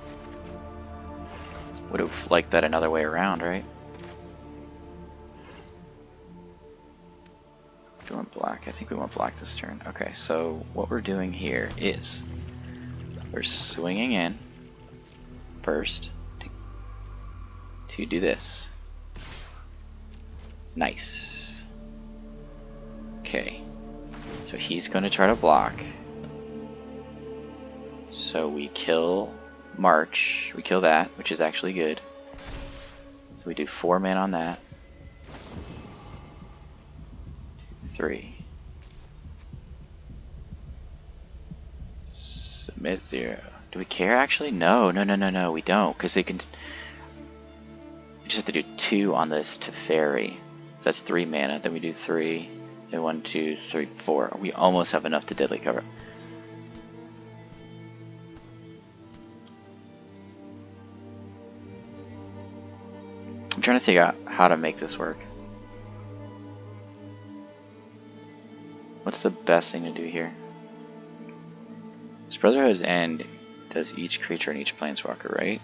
Would have liked that another way around, right? Do we want black? I think we want black this turn. Okay, so what we're doing here is we're swinging in first to do this. Nice. Okay, so he's going to try to block. So we kill March. We kill that, which is actually good. So we do 4 mana on that. 3. Submit 0. Do we care actually? No, we don't, because they can. We just have to do 2 on this to fairy. So that's 3 mana. Then we do 3. Then 1, 2, 3, 4. We almost have enough to deadly cover. I'm trying to figure out how to make this work. What's the best thing to do here? This Brotherhood's End does each creature and each planeswalker, right?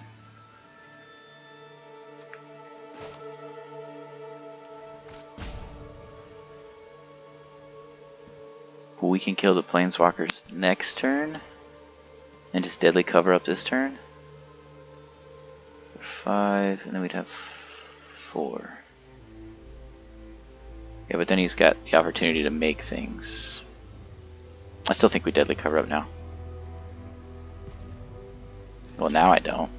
We can kill the planeswalkers next turn and just deadly cover up this turn. 5, and then we'd have 4. Yeah, but then he's got the opportunity to make things. I still think we deadly cover up now. Well, now I don't.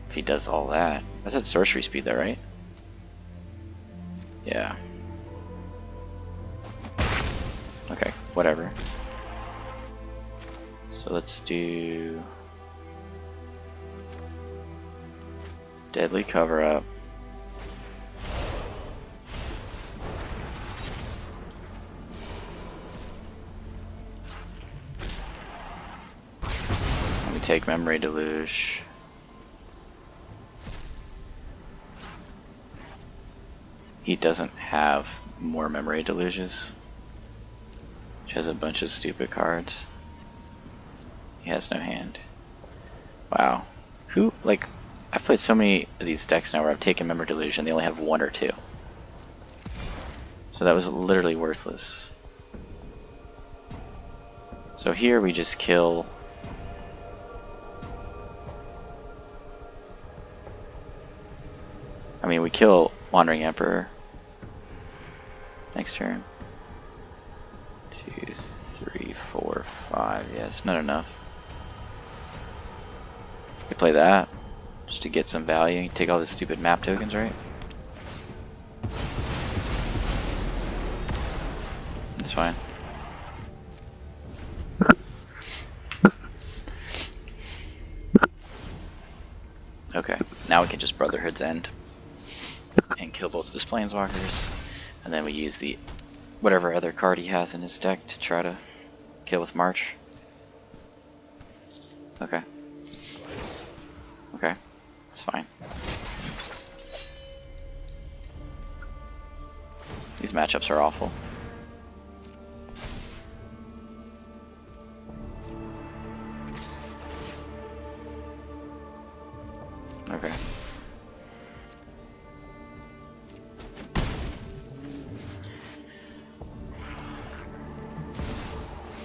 If he does all that. That's at sorcery speed though, right? Yeah. Okay, whatever. So let's do deadly cover up. Let me take memory deluge. He doesn't have more memory deluges. Which has a bunch of stupid cards. He has no hand. Wow. Who, like, I've played so many of these decks now where I've taken Memory Deluge and they only have 1 or 2. So that was literally worthless. So here we just kill. I mean, we kill Wandering Emperor next turn. 2, 3, 4, 5. Yeah, it's not enough. We play that just to get some value. You take all the stupid map tokens, right? That's fine. Okay, now we can just Brotherhood's End and kill both of his planeswalkers, and then we use the whatever other card he has in his deck to try to kill with March. Okay. Okay, it's fine. These matchups are awful. Okay.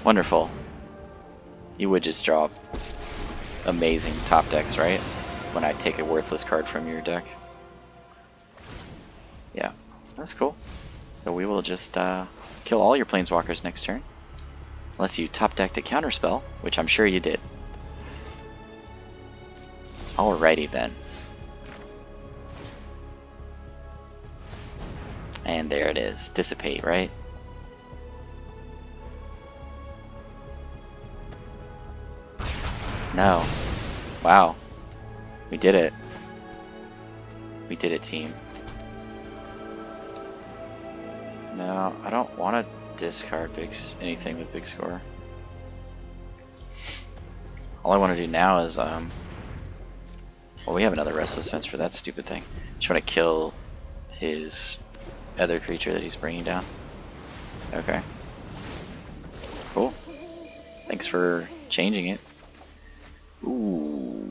Wonderful. You would just draw amazing top decks, right? When I take a worthless card from your deck. Yeah, that's cool. So we will just kill all your planeswalkers next turn. Unless you top decked a counterspell, which I'm sure you did. Alrighty then. And there it is. Dissipate, right? No. Wow. We did it. We did it, team. No, I don't want to discard anything with big score. All I want to do now is, well, we have another Restless Vents for that stupid thing. Just want to kill his other creature that he's bringing down. Okay. Cool. Thanks for changing it. Ooh.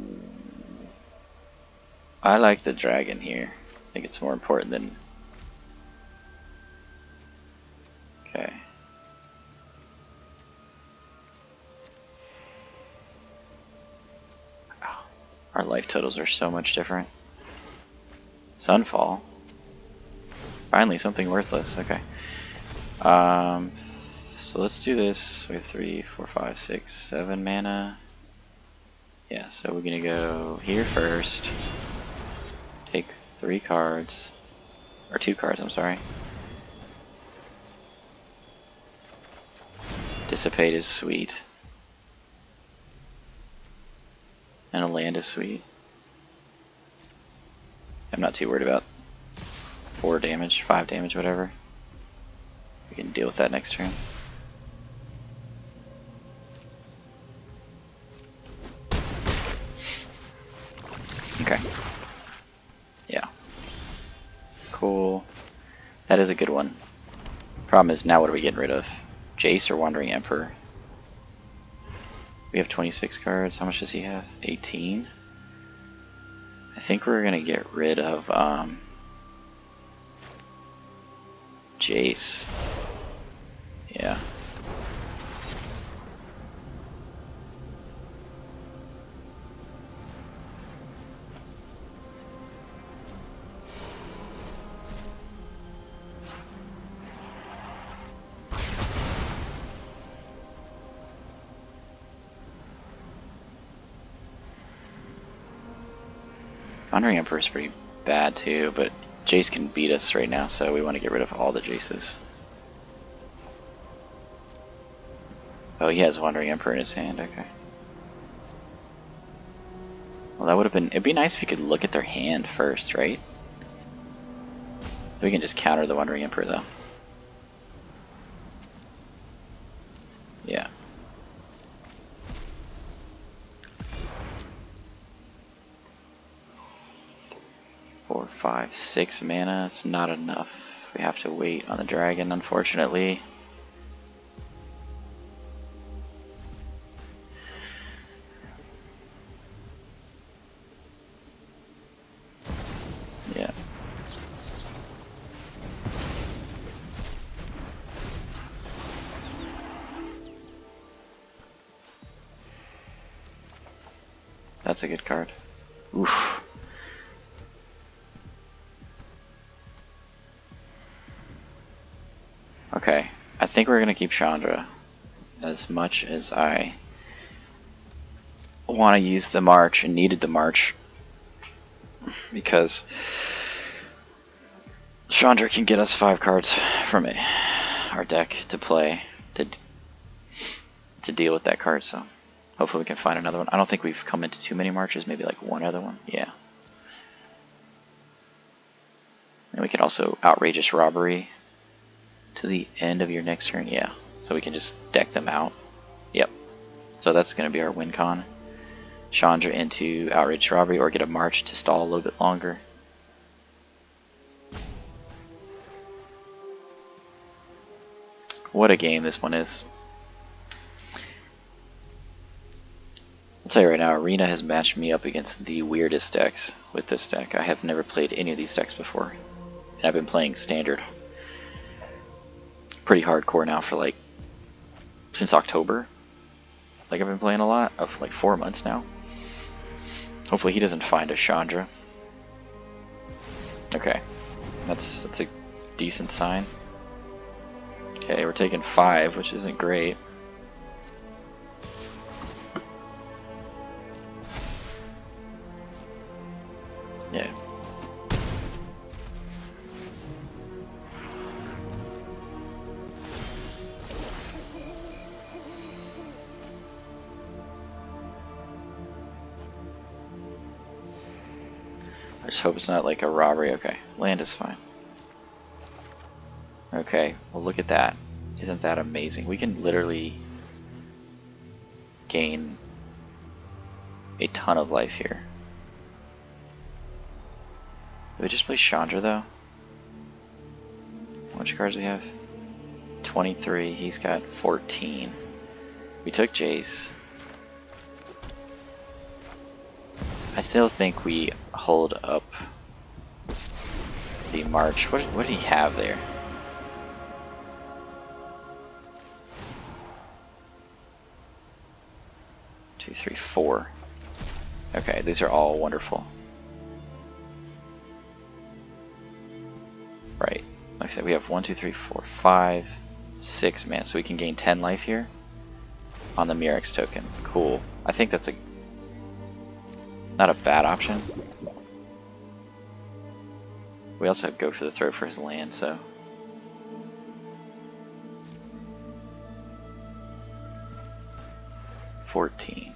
I like the dragon here. I think it's more important than... Okay. Wow. Our life totals are so much different. Sunfall. Finally, something worthless. Okay. So let's do this. We have 3, 4, 5, 6, 7 mana. Yeah, so we're gonna go here first. Take 3 cards. Or 2 cards, I'm sorry. Dissipate is sweet. And a land is sweet. I'm not too worried about 4 damage, 5 damage, whatever. We can deal with that next turn. Okay. Yeah. Cool. That is a good one. Problem is, now what are we getting rid of? Jace or Wandering Emperor? We have 26 cards. How much does he have? 18? I think we're gonna get rid of Jace. Yeah. Wandering Emperor is pretty bad too, but Jace can beat us right now, so we want to get rid of all the Jaces. Oh, he has Wandering Emperor in his hand, okay. Well, that would have been... It'd be nice if you could look at their hand first, right? We can just counter the Wandering Emperor, though. Yeah. 4, 5, 6 mana. It's not enough. We have to wait on the dragon, unfortunately. Yeah. That's a good card. Oof. Okay, I think we're gonna keep Chandra. As much as I want to use the march and needed the march, because Chandra can get us 5 cards from our deck to play to deal with that card. So hopefully we can find another one. I don't think we've come into too many marches. Maybe like one other one. Yeah. And we can also Outrageous Robbery to the end of your next turn. Yeah. So we can just deck them out. Yep. So that's going to be our win con. Chandra into Outrageous Robbery, or get a march to stall a little bit longer. What a game this one is. I'll tell you right now, Arena has matched me up against the weirdest decks with this deck. I have never played any of these decks before. And I've been playing Standard pretty hardcore now for like since October. Like I've been playing a lot of like 4 months now. Hopefully he doesn't find a Chandra. Okay, that's a decent sign. Okay, we're taking 5, which isn't great. I just hope it's not like a robbery. Okay, land is fine. Okay, well look at that. Isn't that amazing? We can literally gain a ton of life here. Did we just play Chandra though? How much cards do we have? 23, he's got 14. We took Jace. I still think we hold up the march. What did he have there? Two, three, four. Okay, these are all wonderful. Right. Like I said, we have 1, 2, 3, 4, 5, 6 mana, so we can gain 10 life here on the Mirrex token. Cool. I think that's not a bad option. We also have go for the throw for his land, so 14.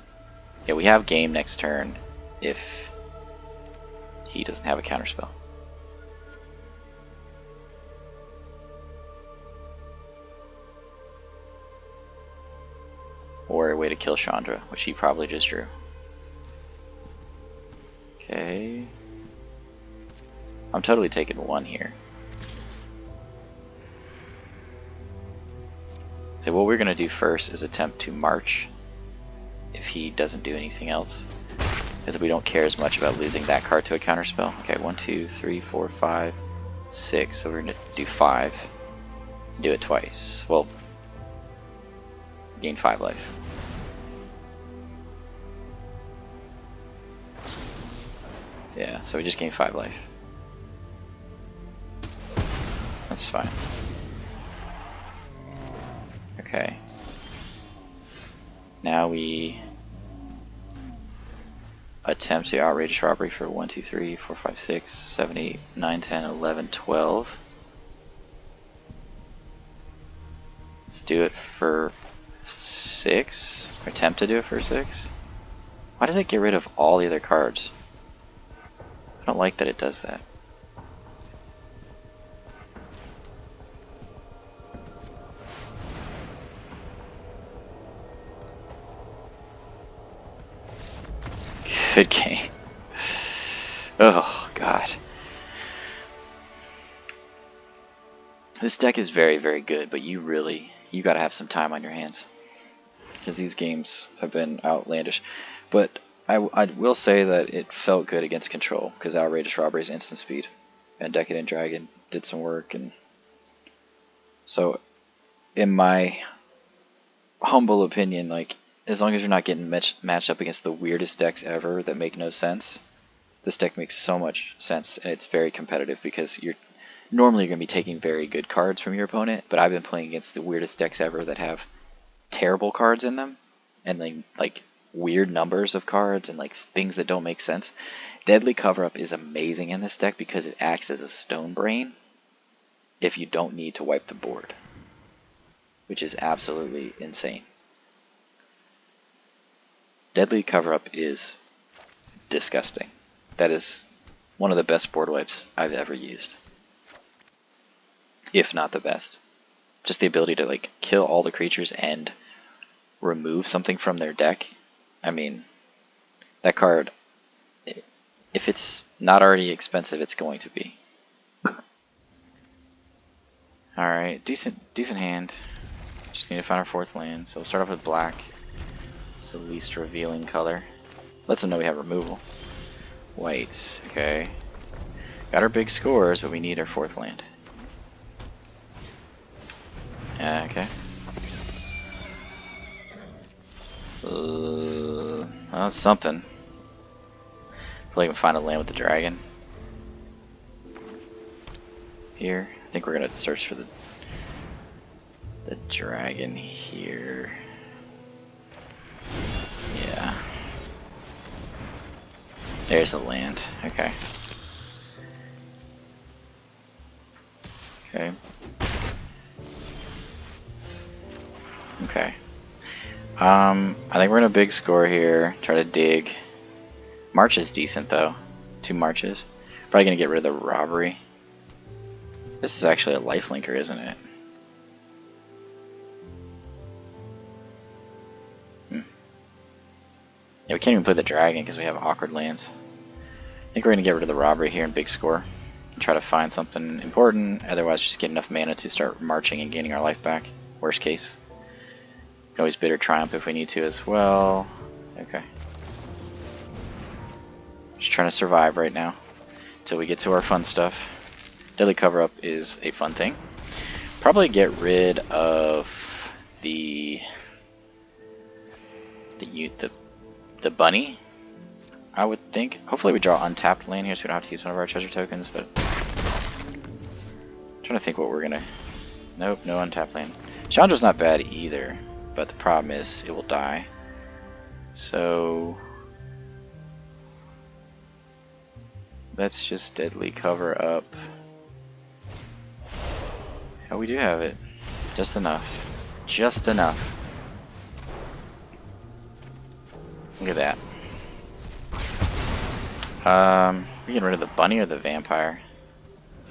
Yeah, we have game next turn if he doesn't have a counterspell. Or a way to kill Chandra, which he probably just drew. Okay. I'm totally taking one here. So what we're going to do first is attempt to march if he doesn't do anything else, because we don't care as much about losing that card to a counterspell. Okay, 1, 2, 3, 4, 5, 6. So we're going to do 5. Do it twice. Well, gain 5 life. Yeah, so we just gained 5 life. That's fine. Okay. Now we attempt the Outrageous Robbery for 1, 2, 3, 4, 5, 6, 7, 8, 9, 10, 11, 12. Let's do it for 6. Or attempt to do it for 6. Why does it get rid of all the other cards? I don't like that it does that. Good game. Oh, God. This deck is very, very good, but you gotta have some time on your hands, because these games have been outlandish. But I will say that it felt good against control, because Outrageous Robbery is instant speed, and Decadent Dragon did some work, and so in my humble opinion, like, as long as you're not getting matched up against the weirdest decks ever that make no sense, this deck makes so much sense, and it's very competitive because you're normally going to be taking very good cards from your opponent, but I've been playing against the weirdest decks ever that have terrible cards in them, and like weird numbers of cards, and like things that don't make sense. Deadly Cover-Up is amazing in this deck because it acts as a stone brain if you don't need to wipe the board, which is absolutely insane. Deadly Cover-Up is disgusting. That is one of the best board wipes I've ever used, if not the best. Just the ability to like kill all the creatures and remove something from their deck. I mean, that card, if it's not already expensive, it's going to be. Alright, decent hand. Just need to find our 4th land. So we'll start off with black. It's the least revealing color. Lets them know we have removal. White, okay. Got our big scores, but we need our 4th land. Okay. Well, that's something. Hopefully we can find a land with the dragon. Here. I think we're gonna search for the dragon here. Yeah. There's a land. Okay. Okay. Okay. I think we're in a big score here. Try to dig. March is decent though. 2 marches. Probably gonna get rid of the robbery. This is actually a lifelinker, isn't it? Yeah, we can't even play the dragon because we have awkward lands. I think we're gonna get rid of the robbery here in big score. And try to find something important, otherwise just get enough mana to start marching and gaining our life back. Worst case. We can always Bitter Triumph if we need to as well. Okay. Just trying to survive right now until we get to our fun stuff. Deadly Cover Up is a fun thing. Probably get rid of the bunny, I would think. Hopefully we draw untapped land here so we don't have to use one of our treasure tokens, but I'm trying to think what we're gonna... Nope, no untapped land. Chandra's not bad either, but the problem is it will die. So let's just Deadly Cover Up. Oh, we do have it. Just enough. Just enough. Look at that. We getting rid of the bunny or the vampire?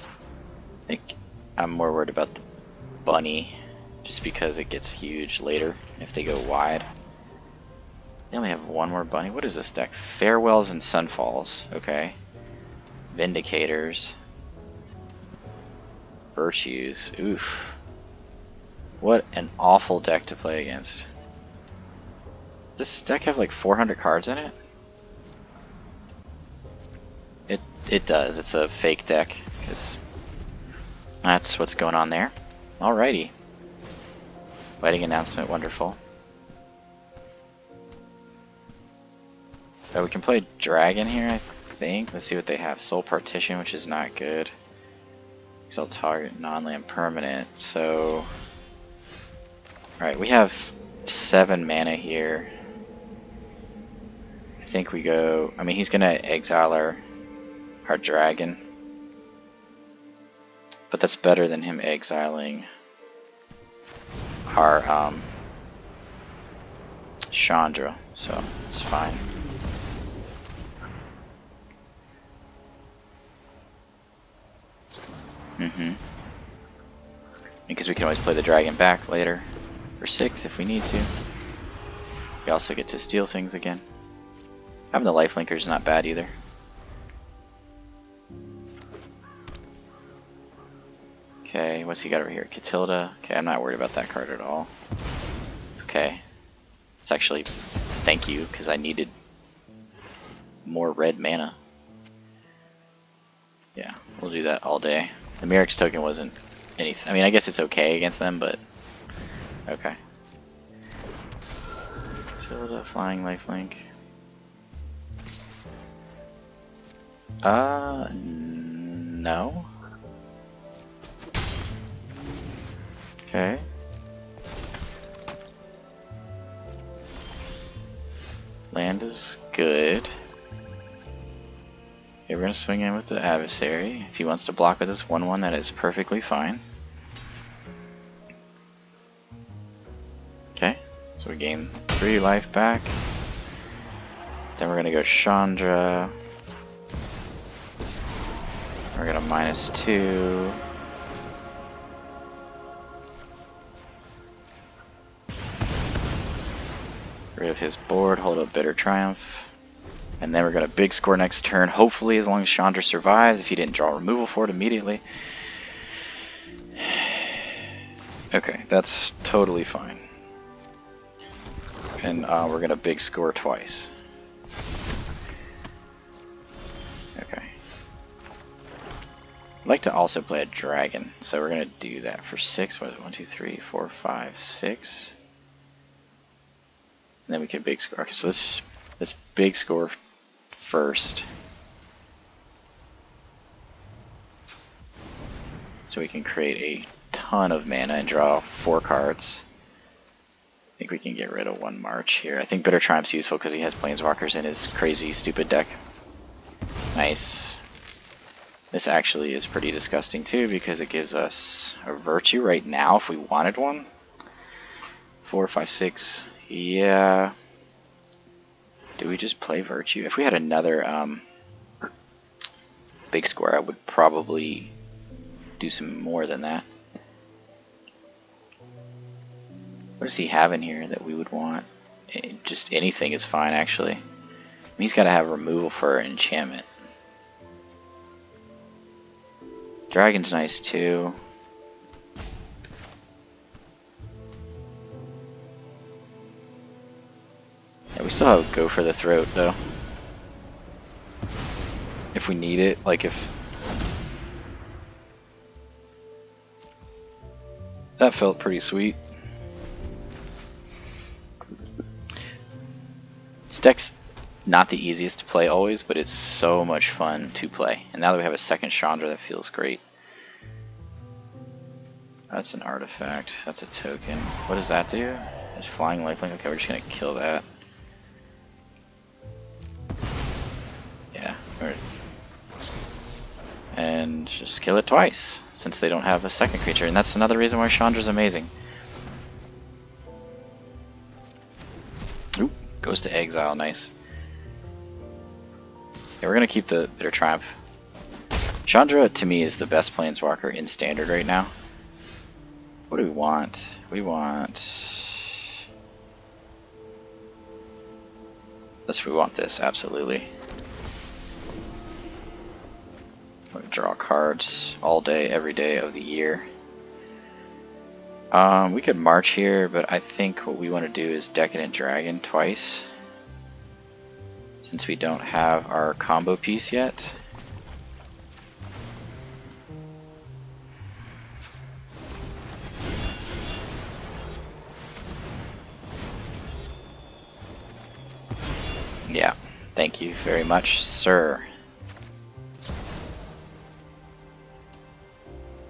I think I'm more worried about the bunny, just because it gets huge later if they go wide. They only have one more bunny. What is this deck? Farewells and Sunfalls. Okay. Vindicators. Virtues. Oof. What an awful deck to play against. Does this deck have like 400 cards in it? It does. It's a fake deck, because that's what's going on there. Alrighty. Wedding announcement, wonderful. Oh, we can play Dragon here, I think. Let's see what they have. Soul Partition, which is not good. Exalt target non-land permanent. So, alright, we have 7 mana here. I think we go... I mean, he's gonna exile our dragon. But that's better than him exiling our Chandra, so it's fine. Because we can always play the dragon back later for 6 if we need to. We also get to steal things again. Having the lifelinker is not bad either. Okay, what's he got over here? Catilda. Okay, I'm not worried about that card at all. Okay. It's actually... Thank you, because I needed more red mana. Yeah, we'll do that all day. The Mirrex token wasn't anything. I mean, I guess it's okay against them, but... Okay. Catilda, Flying Lifelink. No. Okay. Land is good. Okay, we're gonna swing in with the adversary. If he wants to block with this 1/1, that is perfectly fine. Okay, so we gain 3 life back. Then we're gonna go Chandra. We're gonna -2. Rid of his board, hold up Bitter Triumph. And then we're going to big score next turn, hopefully, as long as Chandra survives, if he didn't draw removal for it immediately. Okay, that's totally fine. And we're going to big score twice. Okay. I'd like to also play a dragon, so we're going to do that for 6. What is it? 1, 2, 3, 4, 5, 6. And then we can big score. Okay, so let's big score first. So we can create a ton of mana and draw 4 cards. I think we can get rid of 1 March here. I think Bitter Triumph's useful because he has Planeswalkers in his crazy, stupid deck. Nice. This actually is pretty disgusting too because it gives us a Virtue right now if we wanted one. 4, 5, 6. Yeah. Do we just play Virtue? If we had another big square, I would probably do some more than that. What does he have in here that we would want? Just anything is fine, actually. I mean, he's got to have removal for an enchantment. Dragon's nice too. Yeah, we still have Go for the Throat though. If we need it, like if... That felt pretty sweet. This deck's not the easiest to play always, but it's so much fun to play. And now that we have a second Chandra, that feels great. That's an artifact. That's a token. What does that do? It's flying lifelink. Okay, we're just gonna kill that. Yeah. Alright. And just kill it twice, since they don't have a second creature. And that's another reason why Chandra's amazing. Oop, goes to exile, nice. Yeah, we're gonna keep the Bitter Triumph. Chandra, to me, is the best planeswalker in Standard right now. What do we want? We want... we want this, absolutely. We're gonna draw cards all day, every day of the year. We could march here, but I think what we want to do is Decadent Dragon twice. Since we don't have our combo piece yet. Yeah, thank you very much, sir.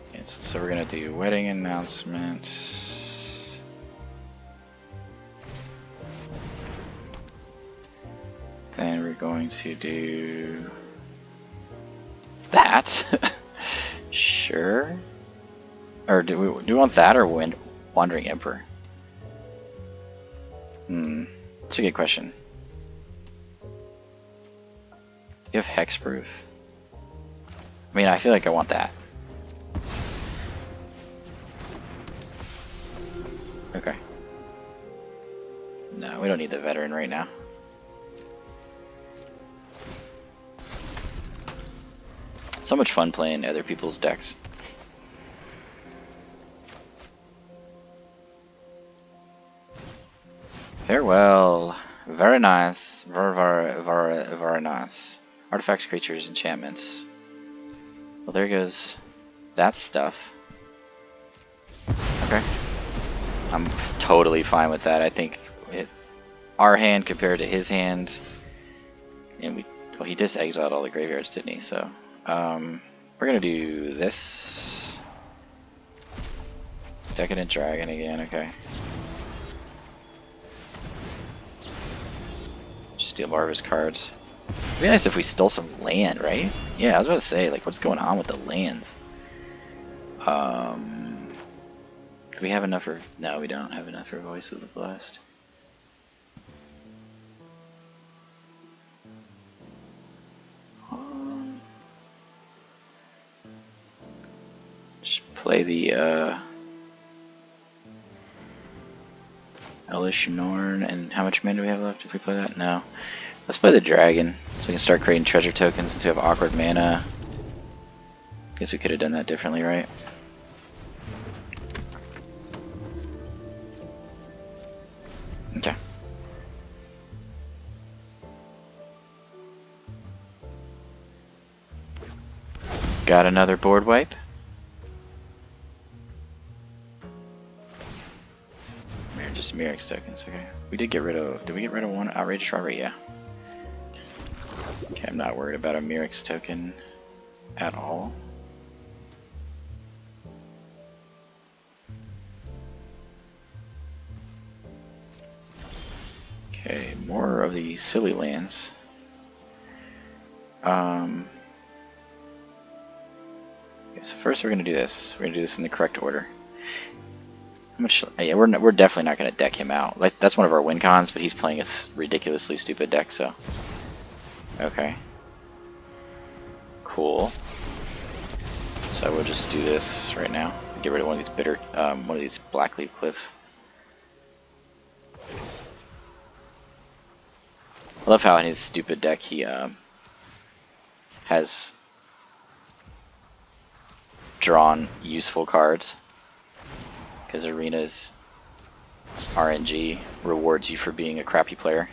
Okay, so we're gonna do wedding announcement. Then we're going to do that. Sure. Or do we want that or Wandering Emperor? That's a good question. You have hexproof. I mean, I feel like I want that. Okay. No, we don't need the veteran right now. So much fun playing other people's decks. Farewell. Very nice. Very nice. Artifacts, creatures, enchantments. Well, there goes that stuff. Okay. I'm totally fine with that. I think our hand compared to his hand, and well, he just exiled all the graveyards, didn't he? So, we're gonna do this. Decadent Dragon again. Okay. Steal more of his cards. It'd be nice if we stole some land, right? Yeah, I was about to say, like, what's going on with the lands? Do we have enough for... No, we don't have enough for Voice of the Blessed. Just play the, Elish Norn, and how much mana do we have left if we play that? No. Let's play the dragon, so we can start creating treasure tokens since we have awkward mana. Guess we could have done that differently, right? Okay. Got another board wipe. Just Mirrex tokens, okay. We did get rid of... Did we get rid of one Outrageous Robbery? Yeah. Okay, I'm not worried about a Mirrex token at all. Okay, more of the silly lands. Okay, so first we're gonna do this. We're gonna do this in the correct order. How much? Yeah, we're definitely not gonna deck him out. Like, that's one of our win cons, but he's playing a ridiculously stupid deck. So, okay, Cool. So we'll just do this right now. Get rid of one of these one of these Blackcleave Cliffs. I love how in his stupid deck he has drawn useful cards, because Arena's RNG rewards you for being a crappy player.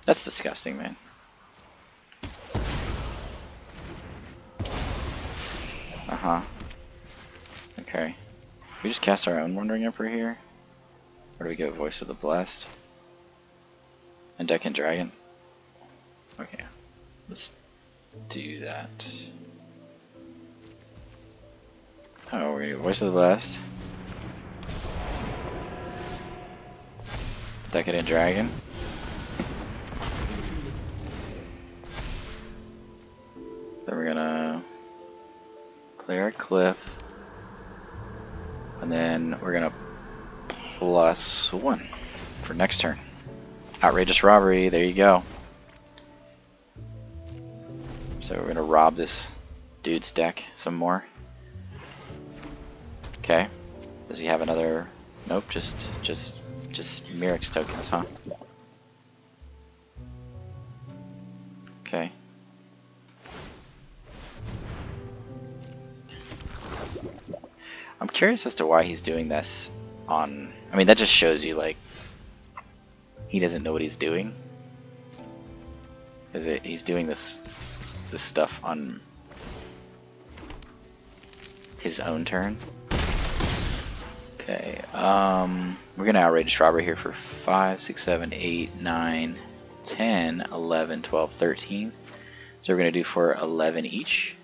That's disgusting, man. Okay. We just cast our own Wandering Emperor here? Or do we get Voice of the Blessed? And Decadent Dragon? Okay. Let's do that. Oh, we're gonna do Voice of the Blessed. Decadent Dragon. Then we're gonna play our Cliff. And then we're gonna +1 for next turn. Outrageous Robbery, there you go. So we're gonna rob this dude's deck some more. Okay. Does he have another? Nope, just Mirrex tokens, huh? Okay. I'm curious as to why he's doing this on... I mean, that just shows you, like, he doesn't know what he's doing. He's doing this stuff on his own turn. Okay, we're gonna Outrageous Robbery here for 5, 6, 7, 8, 9, 10, 11, 12, 13. So we're gonna do for 11 each.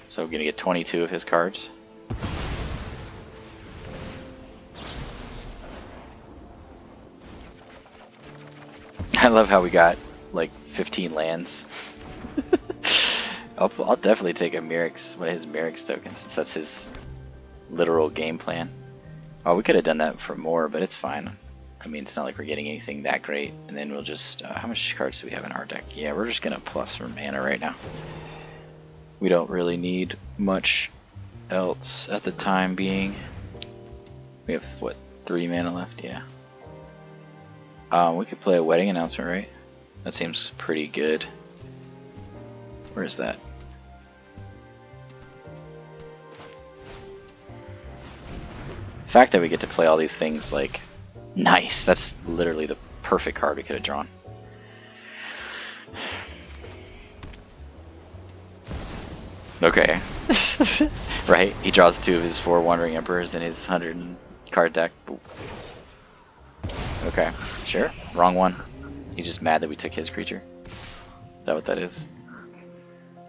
So we're gonna get 22 of his cards. I love how we got like 15 lands. I'll definitely take a Mirrex, one of his Mirrex tokens, since that's his literal game plan. Oh, we could have done that for more, but it's fine. I mean, it's not like we're getting anything that great. And then we'll just, how much cards do we have in our deck? Yeah, we're just gonna plus for mana right now. We don't really need much else at the time being. We have, what, 3 mana left? Yeah. We could play a Wedding Announcement, right? That seems pretty good. Where is that? The fact that we get to play all these things, like, nice. That's literally the perfect card we could have drawn. Okay. Right? He draws 2 of his 4 Wandering Emperors in his 100 card deck. Okay, sure. Wrong one. He's just mad that we took his creature. Is that what that is?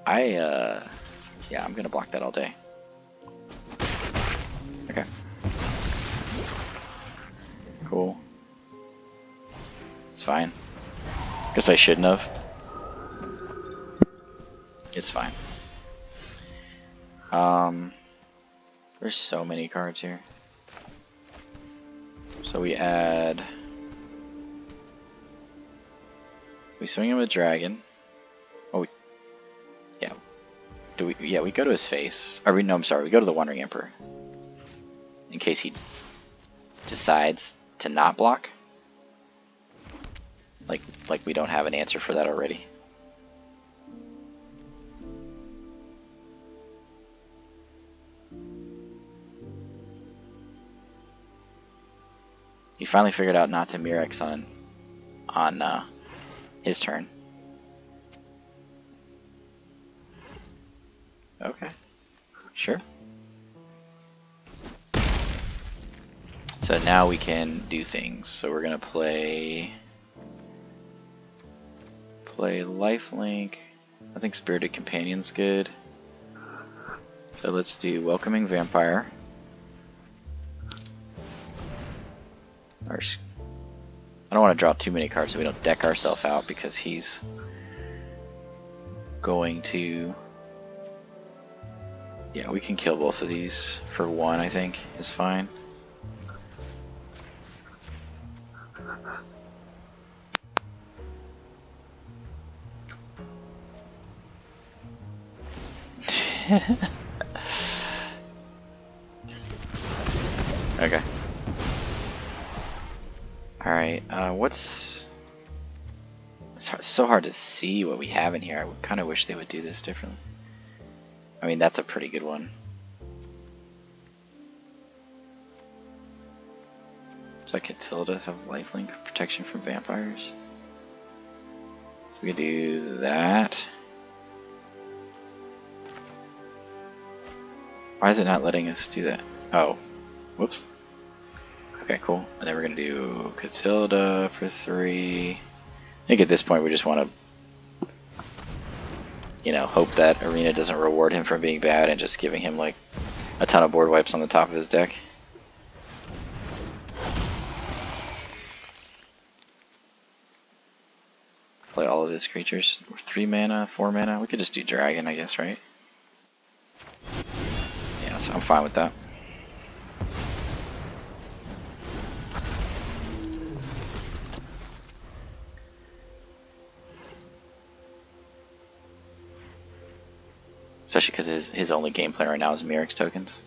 Yeah, I'm gonna block that all day. Okay. Cool. It's fine. Guess I shouldn't have. It's fine. There's so many cards here. So we add... We swing him with Dragon. Oh, yeah. Yeah, we go to his face. Or no, I'm sorry, we go to the Wandering Emperor. In case he decides to not block. Like we don't have an answer for that already. He finally figured out not to Mirrex on his turn. Okay, sure. So now we can do things. So we're gonna play Lifelink. I think Spirited Companion's good. So let's do Welcoming Vampire. I don't want to draw too many cards so we don't deck ourselves out, because he's going to... Yeah, we can kill both of these for 1, I think, is fine. Okay. Alright, what's... It's so hard to see what we have in here. I kind of wish they would do this differently. I mean, that's a pretty good one. Does that Catilda have lifelink protection from vampires? So we could do that. Why is it not letting us do that? Oh, whoops. Okay, cool. And then we're gonna do Catilda for 3. I think at this point we just want to, you know, hope that Arena doesn't reward him for being bad and just giving him like a ton of board wipes on the top of his deck. Play all of his creatures. 3 mana, 4 mana. We could just do Dragon, I guess, right? Yeah, so I'm fine with that. Especially because his only gameplay right now is Mirrex tokens.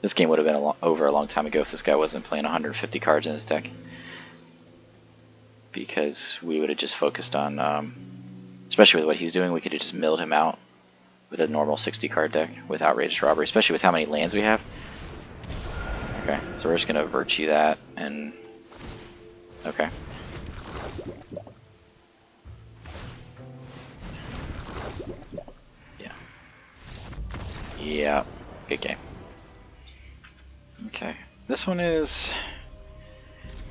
This game would have been over a long time ago if this guy wasn't playing 150 cards in his deck. Because we would have just focused on, especially with what he's doing, we could have just milled him out with a normal 60 card deck with Outrageous Robbery, especially with how many lands we have. Okay, so we're just going to Virtue that and... Okay. Yeah, good game. Okay, this one is...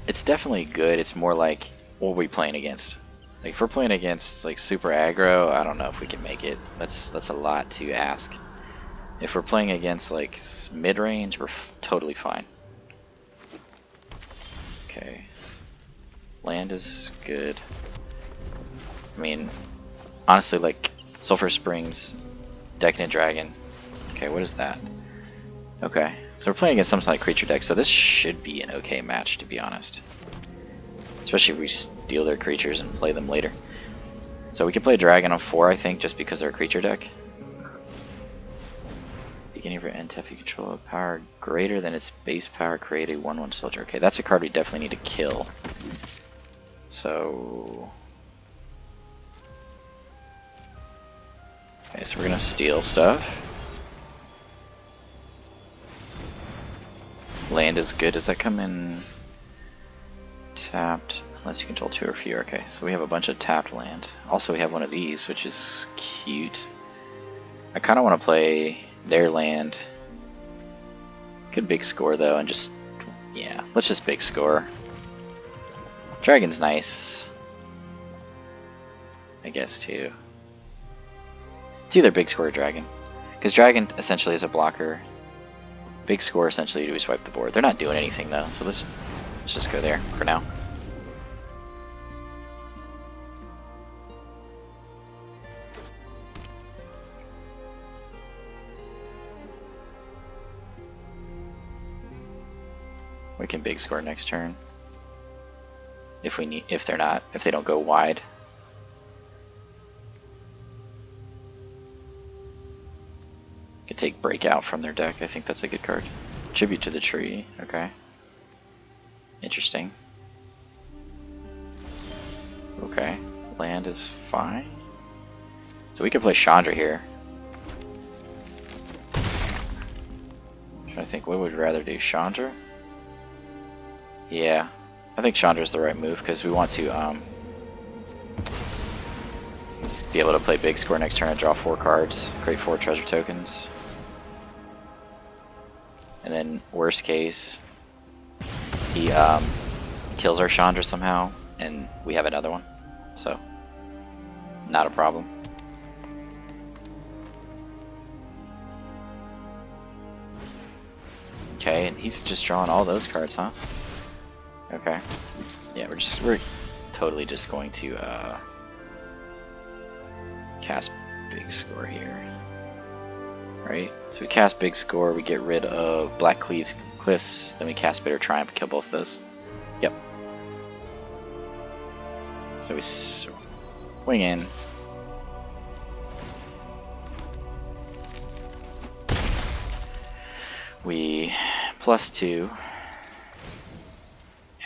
It's definitely good. It's more like, what are we playing against? Like, if we're playing against like super aggro, I don't know if we can make it. That's a lot to ask. If we're playing against like mid-range, we're totally fine. Okay. Land is good. I mean, honestly, like Sulfurous Springs, Decadent Dragon. Okay, what is that? Okay, so we're playing against some sort of creature deck, so this should be an okay match, to be honest. Especially if we steal their creatures and play them later. So we can play Dragon on 4, I think, just because they're a creature deck. Beginning of your end step, you control a power greater than its base power, create a 1/1 soldier. Okay, that's a card we definitely need to kill. So... Okay, so we're gonna steal stuff. Land is good. Does that come in tapped? Unless you control 2 or fewer. Okay, so we have a bunch of tapped land. Also, we have one of these, which is cute. I kind of want to play their land. Could big score though, and just, yeah, let's just big score. Dragon's nice, I guess too. It's either big score or dragon, because dragon essentially is a blocker. Big score essentially do we swipe the board. They're not doing anything though, so let's just go there for now. We can big score next turn if we need, if they don't go wide. Could take Breakout from their deck. I think that's a good card. Tribute to the Tree. Okay. Interesting. Okay. Land is fine. So we could play Chandra here. I'm trying to think, what would we rather do? Chandra? Yeah. I think Chandra is the right move because we want to be able to play big score next turn and draw 4 cards, create 4 treasure tokens. And then, worst case, he kills our Chandra somehow, and we have another one. So, not a problem. Okay, and he's just drawing all those cards, huh? Okay. Yeah, we're totally just going to cast big score here. Right? So we cast big score, we get rid of Blackcleave Cliffs, then we cast Bitter Triumph, kill both those. Yep. So we swing in. we +2,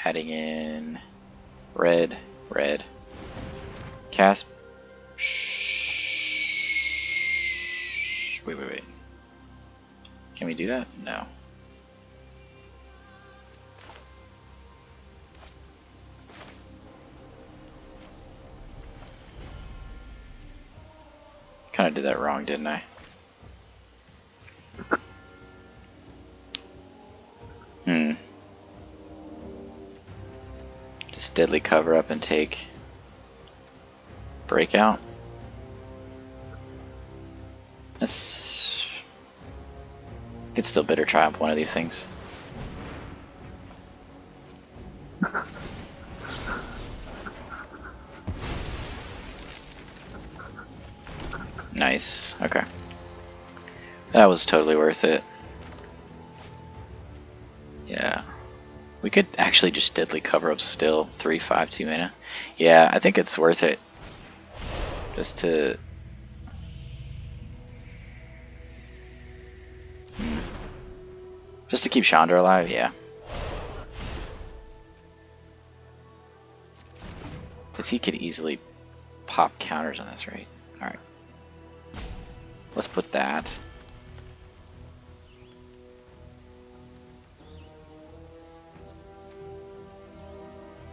adding in red, red, cast. Wait. Can we do that? No. Kind of did that wrong, didn't I? Just deadly cover up and take breakout. That's... Could still bitter triumph one of these things. Nice. Okay. That was totally worth it. Yeah. We could actually just deadly cover up still. 3/5 2 mana. Yeah, I think it's worth it. Just to... Just to keep Chandra alive, yeah. Because he could easily pop counters on this, right? Alright. Let's put that.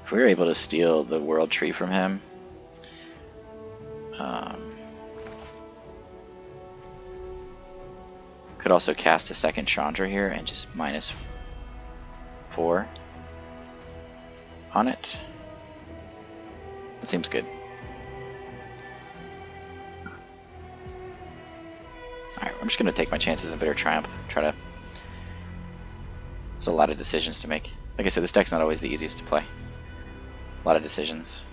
If we were able to steal the World Tree from him, could also cast a second Chandra here and just -4 on it. That seems good. Alright, I'm just going to take my chances in Bitter Triumph. There's a lot of decisions to make. Like I said, this deck's not always the easiest to play. A lot of decisions.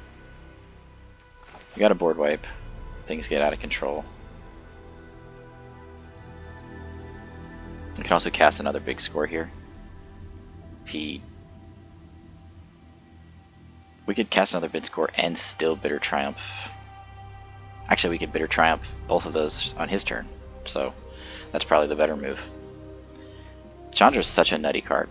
We got a board wipe. Things get out of control. We can also cast another big score here. We could cast another big score and still Bitter Triumph. Actually, we could Bitter Triumph both of those on his turn. So that's probably the better move. Chandra's such a nutty card.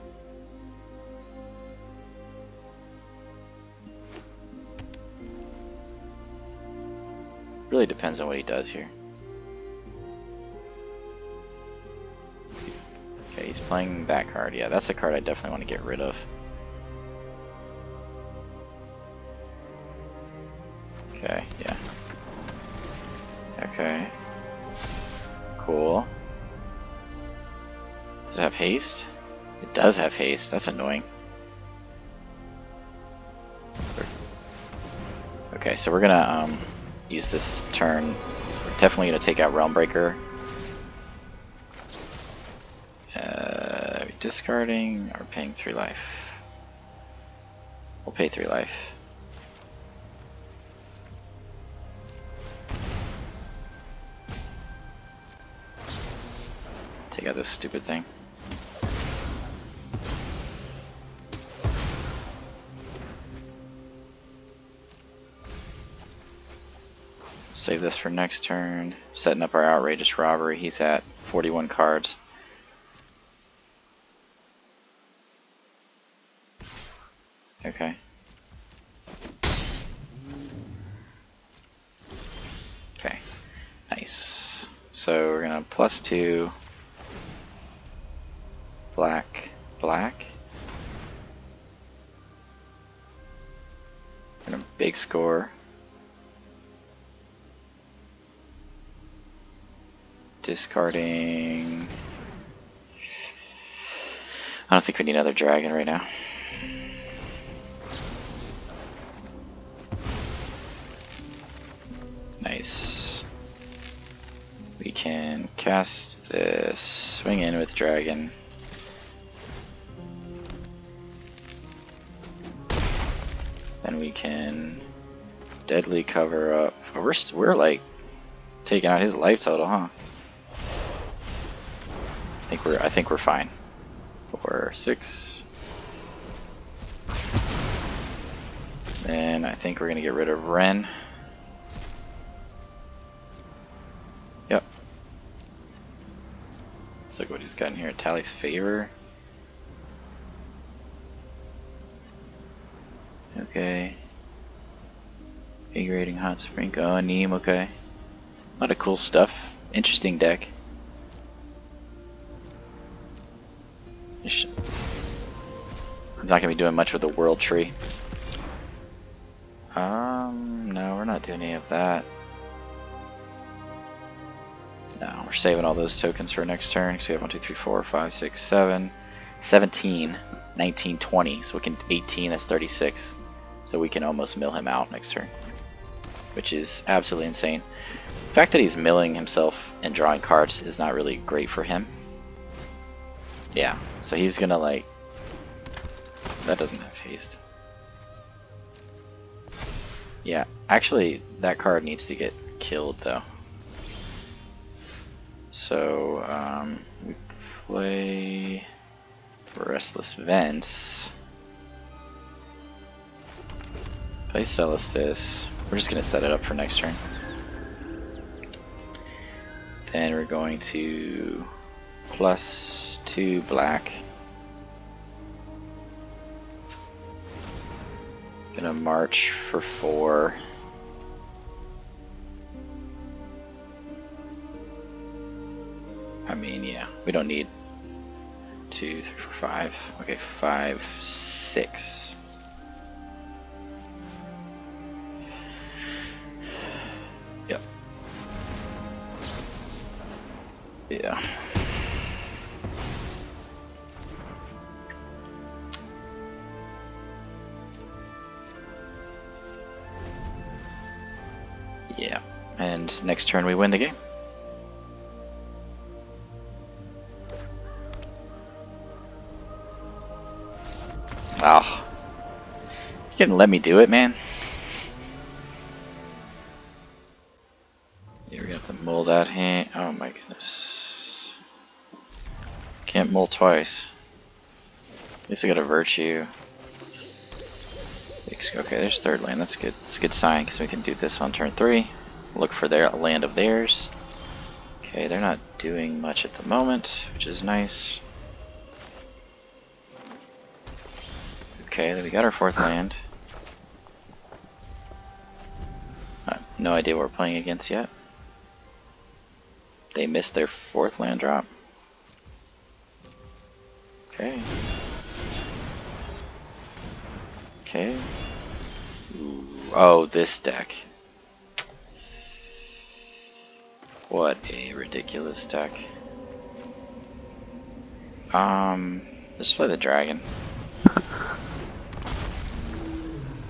Really depends on what he does here. Okay, he's playing that card. Yeah, that's a card I definitely want to get rid of. Okay, yeah. Okay. Cool. Does it have haste? It does have haste. That's annoying. Okay, so we're gonna use this turn. We're definitely gonna take out Realmbreaker. Discarding or paying 3 life? We'll pay 3 life. Take out this stupid thing. Save this for next turn. Setting up our Outrageous Robbery. He's at 41 cards. Okay. Okay. Nice. So we're gonna +2 black, black. And a big score. Discarding. I don't think we need another dragon right now. Nice. We can cast this, swing in with dragon. Then we can deadly cover up. Oh, we're like taking out his life total, huh? I think we're fine. 4, 6. And I think we're gonna get rid of Ren. Yep. Let's look what he's got in here. Tally's Favor. Okay. Invigorating Hot Spring. Oh, Neem, okay. A lot of cool stuff. Interesting deck. He's not gonna be doing much with the World Tree. No, we're not doing any of that. No, we're saving all those tokens for next turn. So we have 1, 2, 3, 4, 5, 6, 7, 17, 19, 20. So we can 18. That's 36. So we can almost mill him out next turn, which is absolutely insane. The fact that he's milling himself and drawing cards is not really great for him. Yeah, so he's gonna like... That doesn't have haste. Yeah, actually that card needs to get killed though. So we play Restless Vents. Play Celestus. We're just gonna set it up for next turn. Then we're going to +2 black. Gonna march for 4. I mean, yeah, we don't need 2, 3, 4, 5. Okay, 5, 6. Yep. Yeah. Yeah, and next turn we win the game. Oh, you couldn't let me do it, man. Yeah, we're gonna have to mull that hand. Oh my goodness. Can't mull twice. At least we got a Virtue. Okay, there's third land. That's good. That's a good sign because we can do this on turn 3. Look for their land of theirs. Okay, they're not doing much at the moment, which is nice. Okay, then we got our 4th land. No idea what we're playing against yet. They missed their 4th land drop. Okay. Okay. Ooh. Oh, this deck. What a ridiculous deck. Let's play the dragon.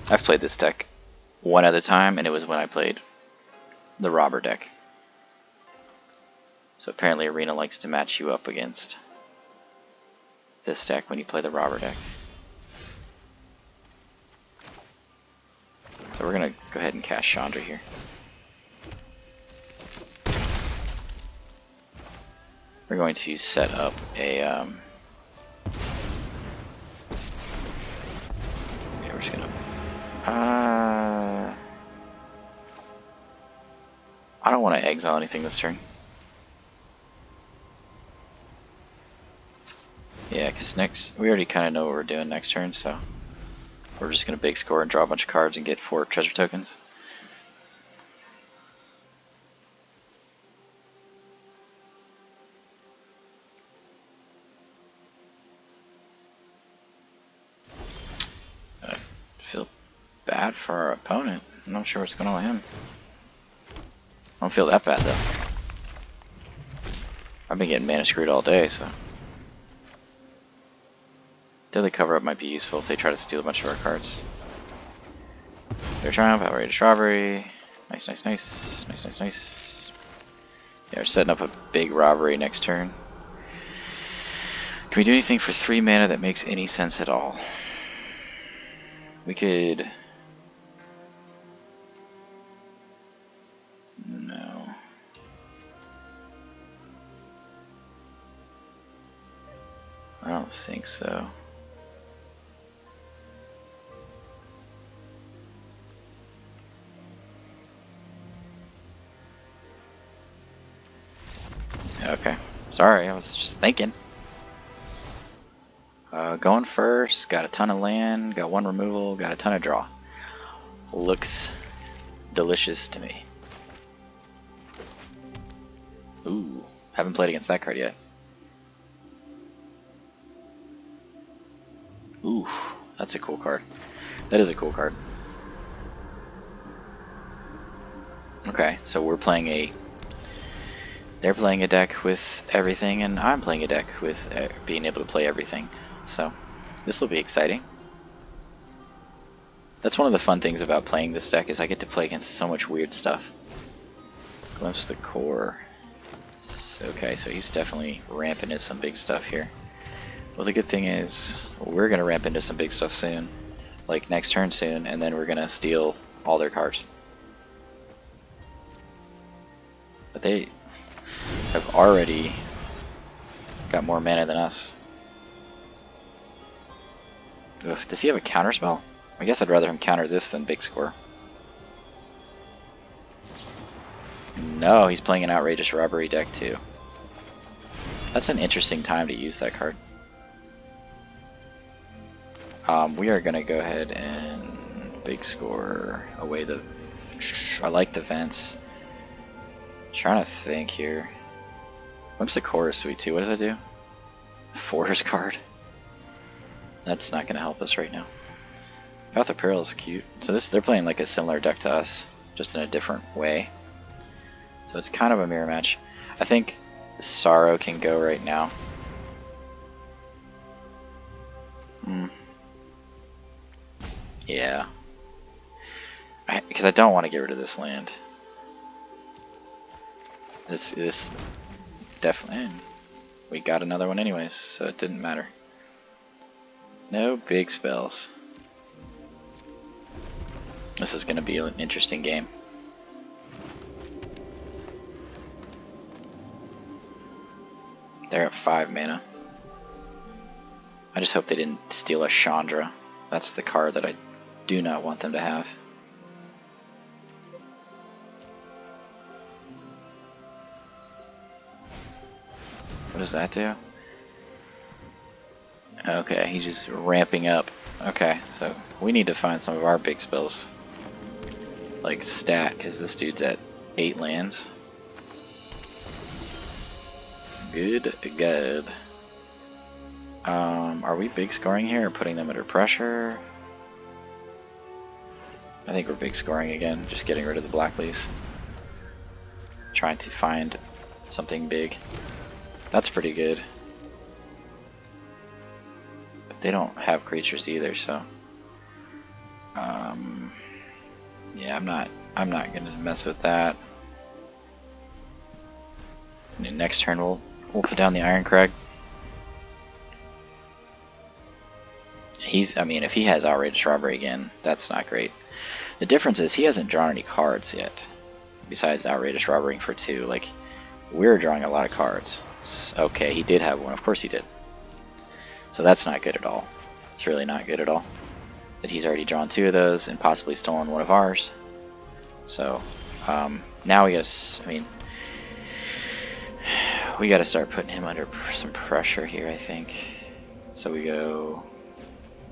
I've played this deck one other time, and it was when I played the robber deck. So apparently Arena likes to match you up against this deck when you play the robber deck. So we're gonna go ahead and cast Chandra here. We're going to set up a yeah, we're just gonna I don't want to exile anything this turn. Yeah, because next we already kind of know what we're doing next turn, so we're just gonna big score and draw a bunch of cards and get 4 treasure tokens. I feel bad for our opponent. I'm not sure what's going on with him. I don't feel that bad though. I've been getting mana screwed all day, so. Deadly Cover Up might be useful if they try to steal a bunch of our cards. Their Triumph, Outrageous Robbery. Nice, nice, nice. Nice, nice, nice. Yeah, we're setting up a big robbery next turn. Can we do anything for 3 mana that makes any sense at all? We could... No. I don't think so. Okay, Sorry, I was just thinking. Going first, got a ton of land, got 1 removal, got a ton of draw. Looks delicious to me. Ooh, haven't played against that card yet. Ooh, that's a cool card. That is a cool card. Okay, so we're playing a... They're playing a deck with everything, and I'm playing a deck with being able to play everything. So, this will be exciting. That's one of the fun things about playing this deck, is I get to play against so much weird stuff. Glimpse the core. Okay, so he's definitely ramping into some big stuff here. Well, the good thing is, we're going to ramp into some big stuff soon. Like next turn soon, and then we're going to steal all their cards. But they have already got more mana than us. Ugh, does he have a counterspell? I guess I'd rather him counter this than big score. No, he's playing an Outrageous Robbery deck too. That's an interesting time to use that card. We are going to go ahead and big score away the... I like the vents. Trying to think here. What's the core is sweet too? What does that do? Forest card. That's not going to help us right now. Path of Peril is cute. So they're playing like a similar deck to us, just in a different way. So it's kind of a mirror match. I think Sorrow can go right now. Yeah. Because I don't want to get rid of this land. This definitely... We got another one anyways, so it didn't matter. No big spells. This is going to be an interesting game. They're at 5 mana. I just hope they didn't steal a Chandra. That's the card that I do not want them to have. What does that do? Okay, he's just ramping up. Okay, so we need to find some of our big spells. Like stat, because this dude's at 8 lands. Good. Are we big scoring here or putting them under pressure? I think we're big scoring again, just getting rid of the Blackleaves. Trying to find something big. That's pretty good. But they don't have creatures either, so yeah, I'm not gonna mess with that. And next turn we'll put down the Irencrag. I mean, if he has Outrageous Robbery again, that's not great. The difference is he hasn't drawn any cards yet, besides Outrageous Robbery for 2. Like, we're drawing a lot of cards. Okay, he did have one. Of course he did. So that's not good at all. It's really not good at all. That he's already drawn 2 of those and possibly stolen one of ours. So, now we gotta... I mean... We gotta start putting him under some pressure here, I think. So we go...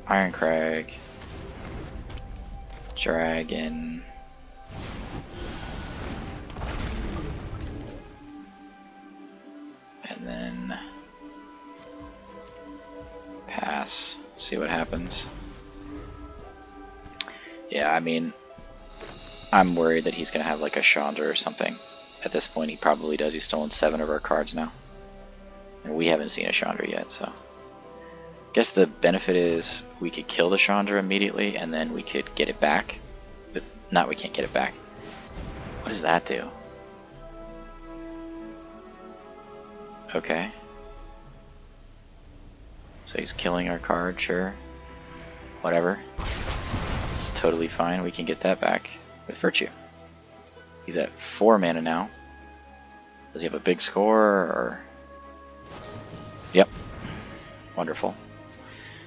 Irencrag, Dragon, and then pass, see what happens. Yeah, I mean, I'm worried that he's going to have like a Chandra or something. At this point he probably does. He's stolen 7 of our cards now. And we haven't seen a Chandra yet, so... Guess the benefit is we could kill the Chandra immediately and then we could get it back. We can't get it back. What does that do? Okay. So he's killing our card, sure. Whatever. It's totally fine. We can get that back with Virtue. He's at 4 mana now. Does he have a big score or... Yep. Wonderful.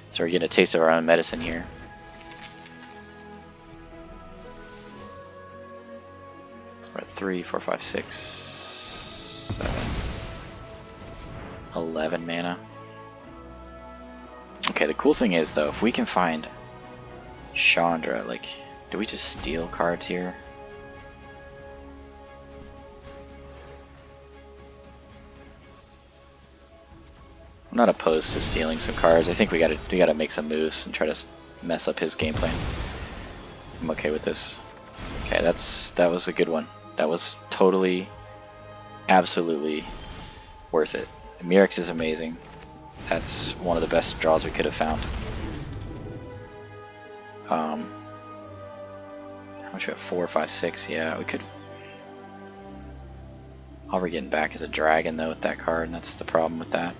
So we're getting a taste of our own medicine here. So we're at 3, 4, 5, 6, 7. 11 mana. Okay, the cool thing is though, if we can find Chandra, like, do we just steal cards here? I'm not opposed to stealing some cards. I think we gotta make some moves and try to mess up his game plan. I'm okay with this. Okay, that was a good one. That was totally, absolutely worth it. Mirrex is amazing. That's one of the best draws we could have found. How much we have? 4, 5, 6. Yeah, we could. All we're getting back is a dragon though with that card, and that's the problem with that.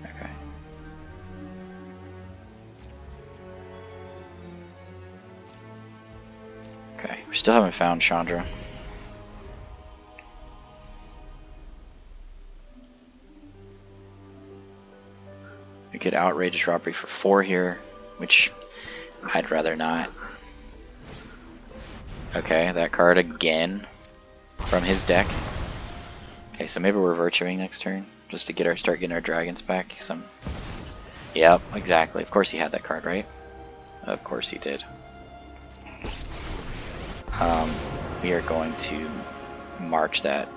Okay. Okay, we still haven't found Chandra. We could Outrageous Robbery for 4 here, which I'd rather not. Okay, that card again from his deck. Okay, so maybe we're virtuing next turn just to start getting our dragons back. Yep, exactly. Of course he had that card, right? Of course he did. We are going to march that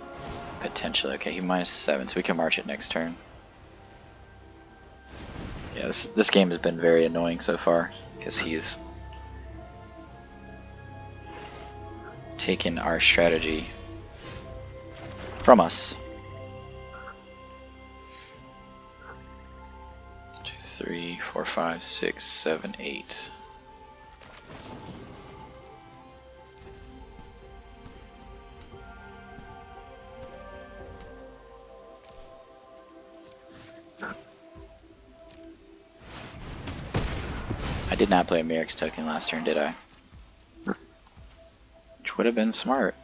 potentially. Okay, he -7, so we can march it next turn. Yeah, this game has been very annoying so far because he's taken our strategy from us. 2, 3, 4, 5, 6, 7, 8. I did not play a Mirrex token last turn, did I? Which would have been smart.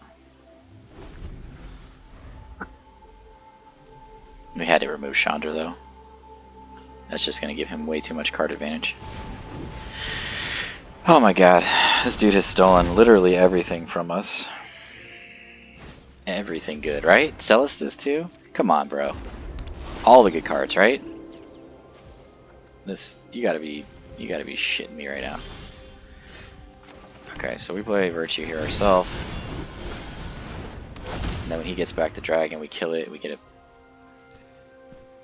We had to remove Chandra though. That's just going to give him way too much card advantage. Oh my god, this dude has stolen literally everything from us. Everything good, right? Celestus too? Come on, bro. All the good cards, right? You gotta be shitting me right now. Okay, so we play Virtue here ourselves. And then when he gets back the dragon, we kill it. We get it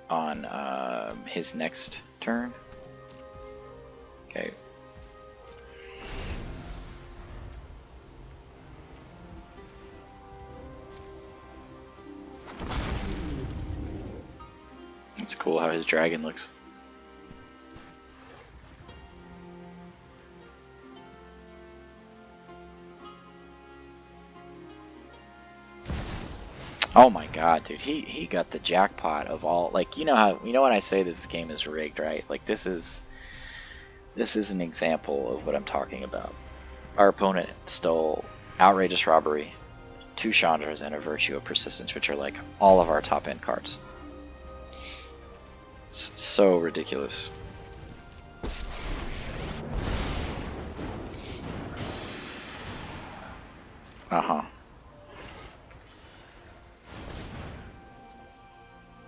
on his next turn. Okay. It's cool how his dragon looks. Oh my god, dude, he got the jackpot of all. Like, you know when I say this game is rigged, right? Like, this is an example of what I'm talking about. Our opponent stole Outrageous Robbery, 2 Chandras, and a Virtue of Persistence, which are like all of our top end cards. It's so ridiculous. Uh-huh.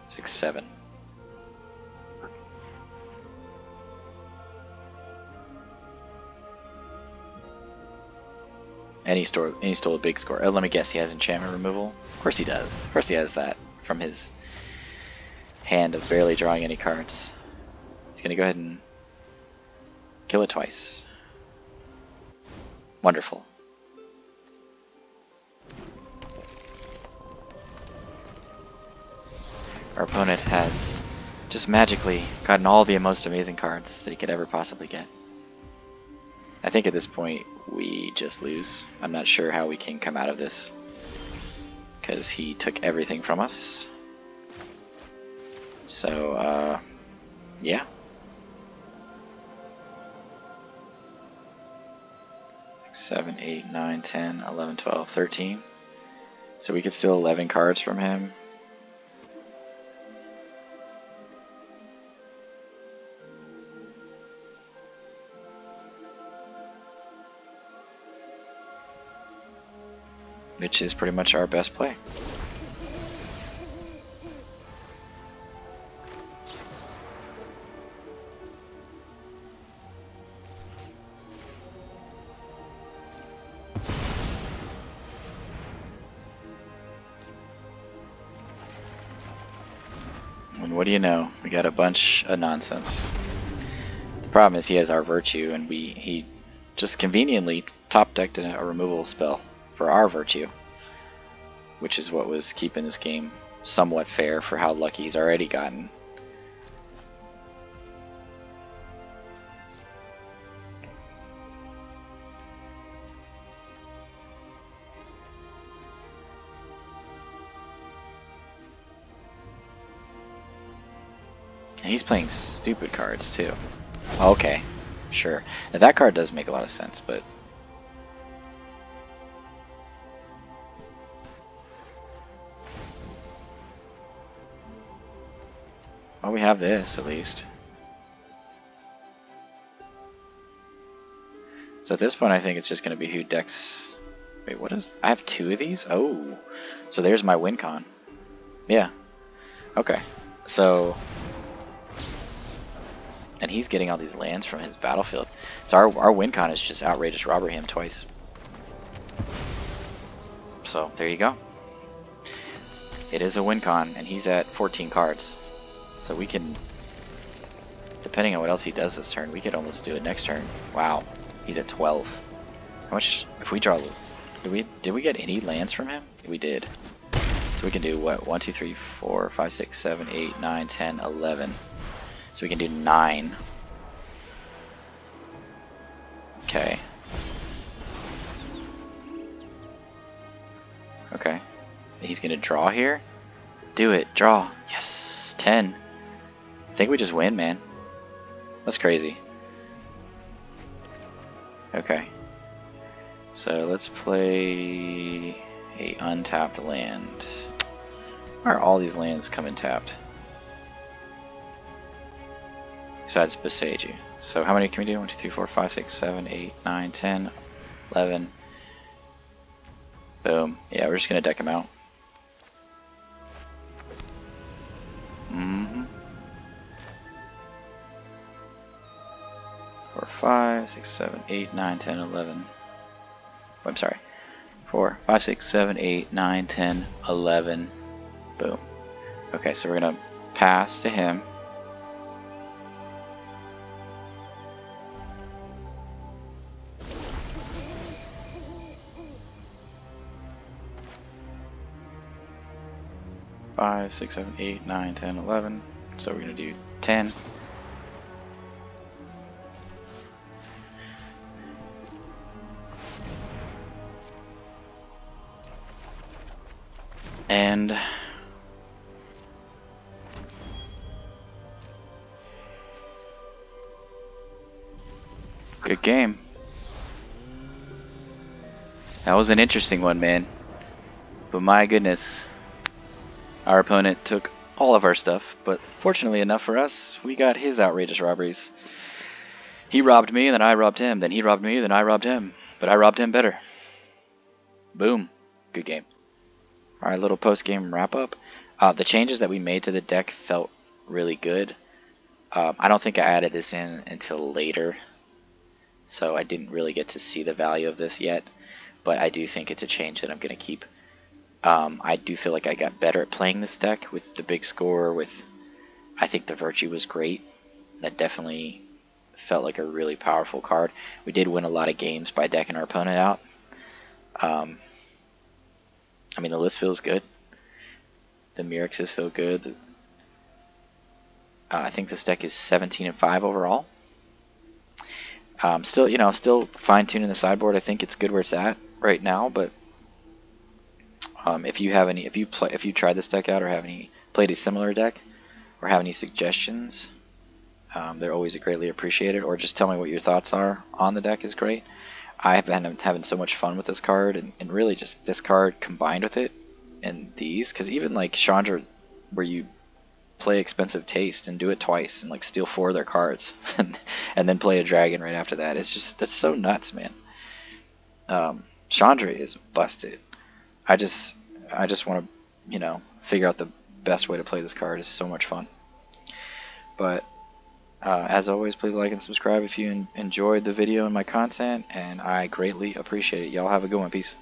6, 7. And he stole a big score. Let me guess, he has enchantment removal? Of course he does. Of course he has that from his hand of barely drawing any cards. He's gonna go ahead and kill it twice. Wonderful. Our opponent has just magically gotten all the most amazing cards that he could ever possibly get. I think at this point we just lose. I'm not sure how we can come out of this because he took everything from us. So, yeah. 6, 7, 8, 9, 10, 11, 12, 13. So we could steal 11 cards from him. which is pretty much our best play. And what do you know? We got a bunch of nonsense. The problem is he has our Virtue, and he just conveniently top decked a removal spell for our Virtue, which is what was keeping this game somewhat fair for how lucky he's already gotten. And he's playing stupid cards too. Okay, sure. Now that card does make a lot of sense, but well, we have this at least. So at this point, I think it's just going to be who decks. Wait, what is? I have 2 of these. Oh, so there's my win con. Yeah. Okay. So. And he's getting all these lands from his battlefield. So our win con is just Outrageous Robbery him twice. So there you go. It is a win con, and he's at 14 cards. So we can, depending on what else he does this turn, we could almost do it next turn. Wow, he's at 12. How much, if we draw, did we get any lands from him? We did. So we can do what, 1, 2, 3, 4, 5, 6, 7, 8, 9, 10, 11. So we can do 9. Okay. Okay. He's gonna draw here. Do it. Draw. Yes. 10. I think we just win, man. That's crazy. Okay. So let's play a untapped land. Why are all these lands coming tapped? Besides Beseiju. So how many can we do? 1, 2, 3, 4, 5, 6, 7, 8, 9, 10, 11. Boom. Yeah, we're just gonna deck him out. 4, 5, 6, 7, 8, 9, 10, 11. Oh, I'm sorry. 4, 5, 6, 7, 8, 9, 10, 11. Boom. Okay, so we're gonna pass to him. Five, 6, 7, 8, 9, 10, 11. So we're gonna do 10. And good game. That was an interesting one, man. But my goodness. Our opponent took all of our stuff, but fortunately enough for us, we got his outrageous robberies. He robbed me, and then I robbed him. Then he robbed me, then I robbed him. But I robbed him better. Boom. Good game. Alright, little post-game wrap-up. The changes that we made to the deck felt really good. I don't think I added this in until later, so I didn't really get to see the value of this yet. But I do think it's a change that I'm going to keep. I do feel like I got better at playing this deck with the big score. I think the Virtue was great. That definitely felt like a really powerful card. We did win a lot of games by decking our opponent out. I mean, the list feels good. The Mirrexes feel good. I think this deck is 17-5 overall. Still fine-tuning the sideboard. I think it's good where it's at right now, but if you tried this deck out or played a similar deck or have any suggestions, they're always greatly appreciated. Or just tell me what your thoughts are on the deck is great. I've been having so much fun with this card, and really just this card combined with it and these, because even like Chandra, where you play Expensive Taste and do it twice and like steal 4 of their cards and then play a dragon right after that. That's so nuts, man. Chandra is busted. I just want to, you know, figure out the best way to play this card. It's so much fun. But as always, please like and subscribe if you enjoyed the video and my content, and I greatly appreciate it. Y'all have a good one. Peace.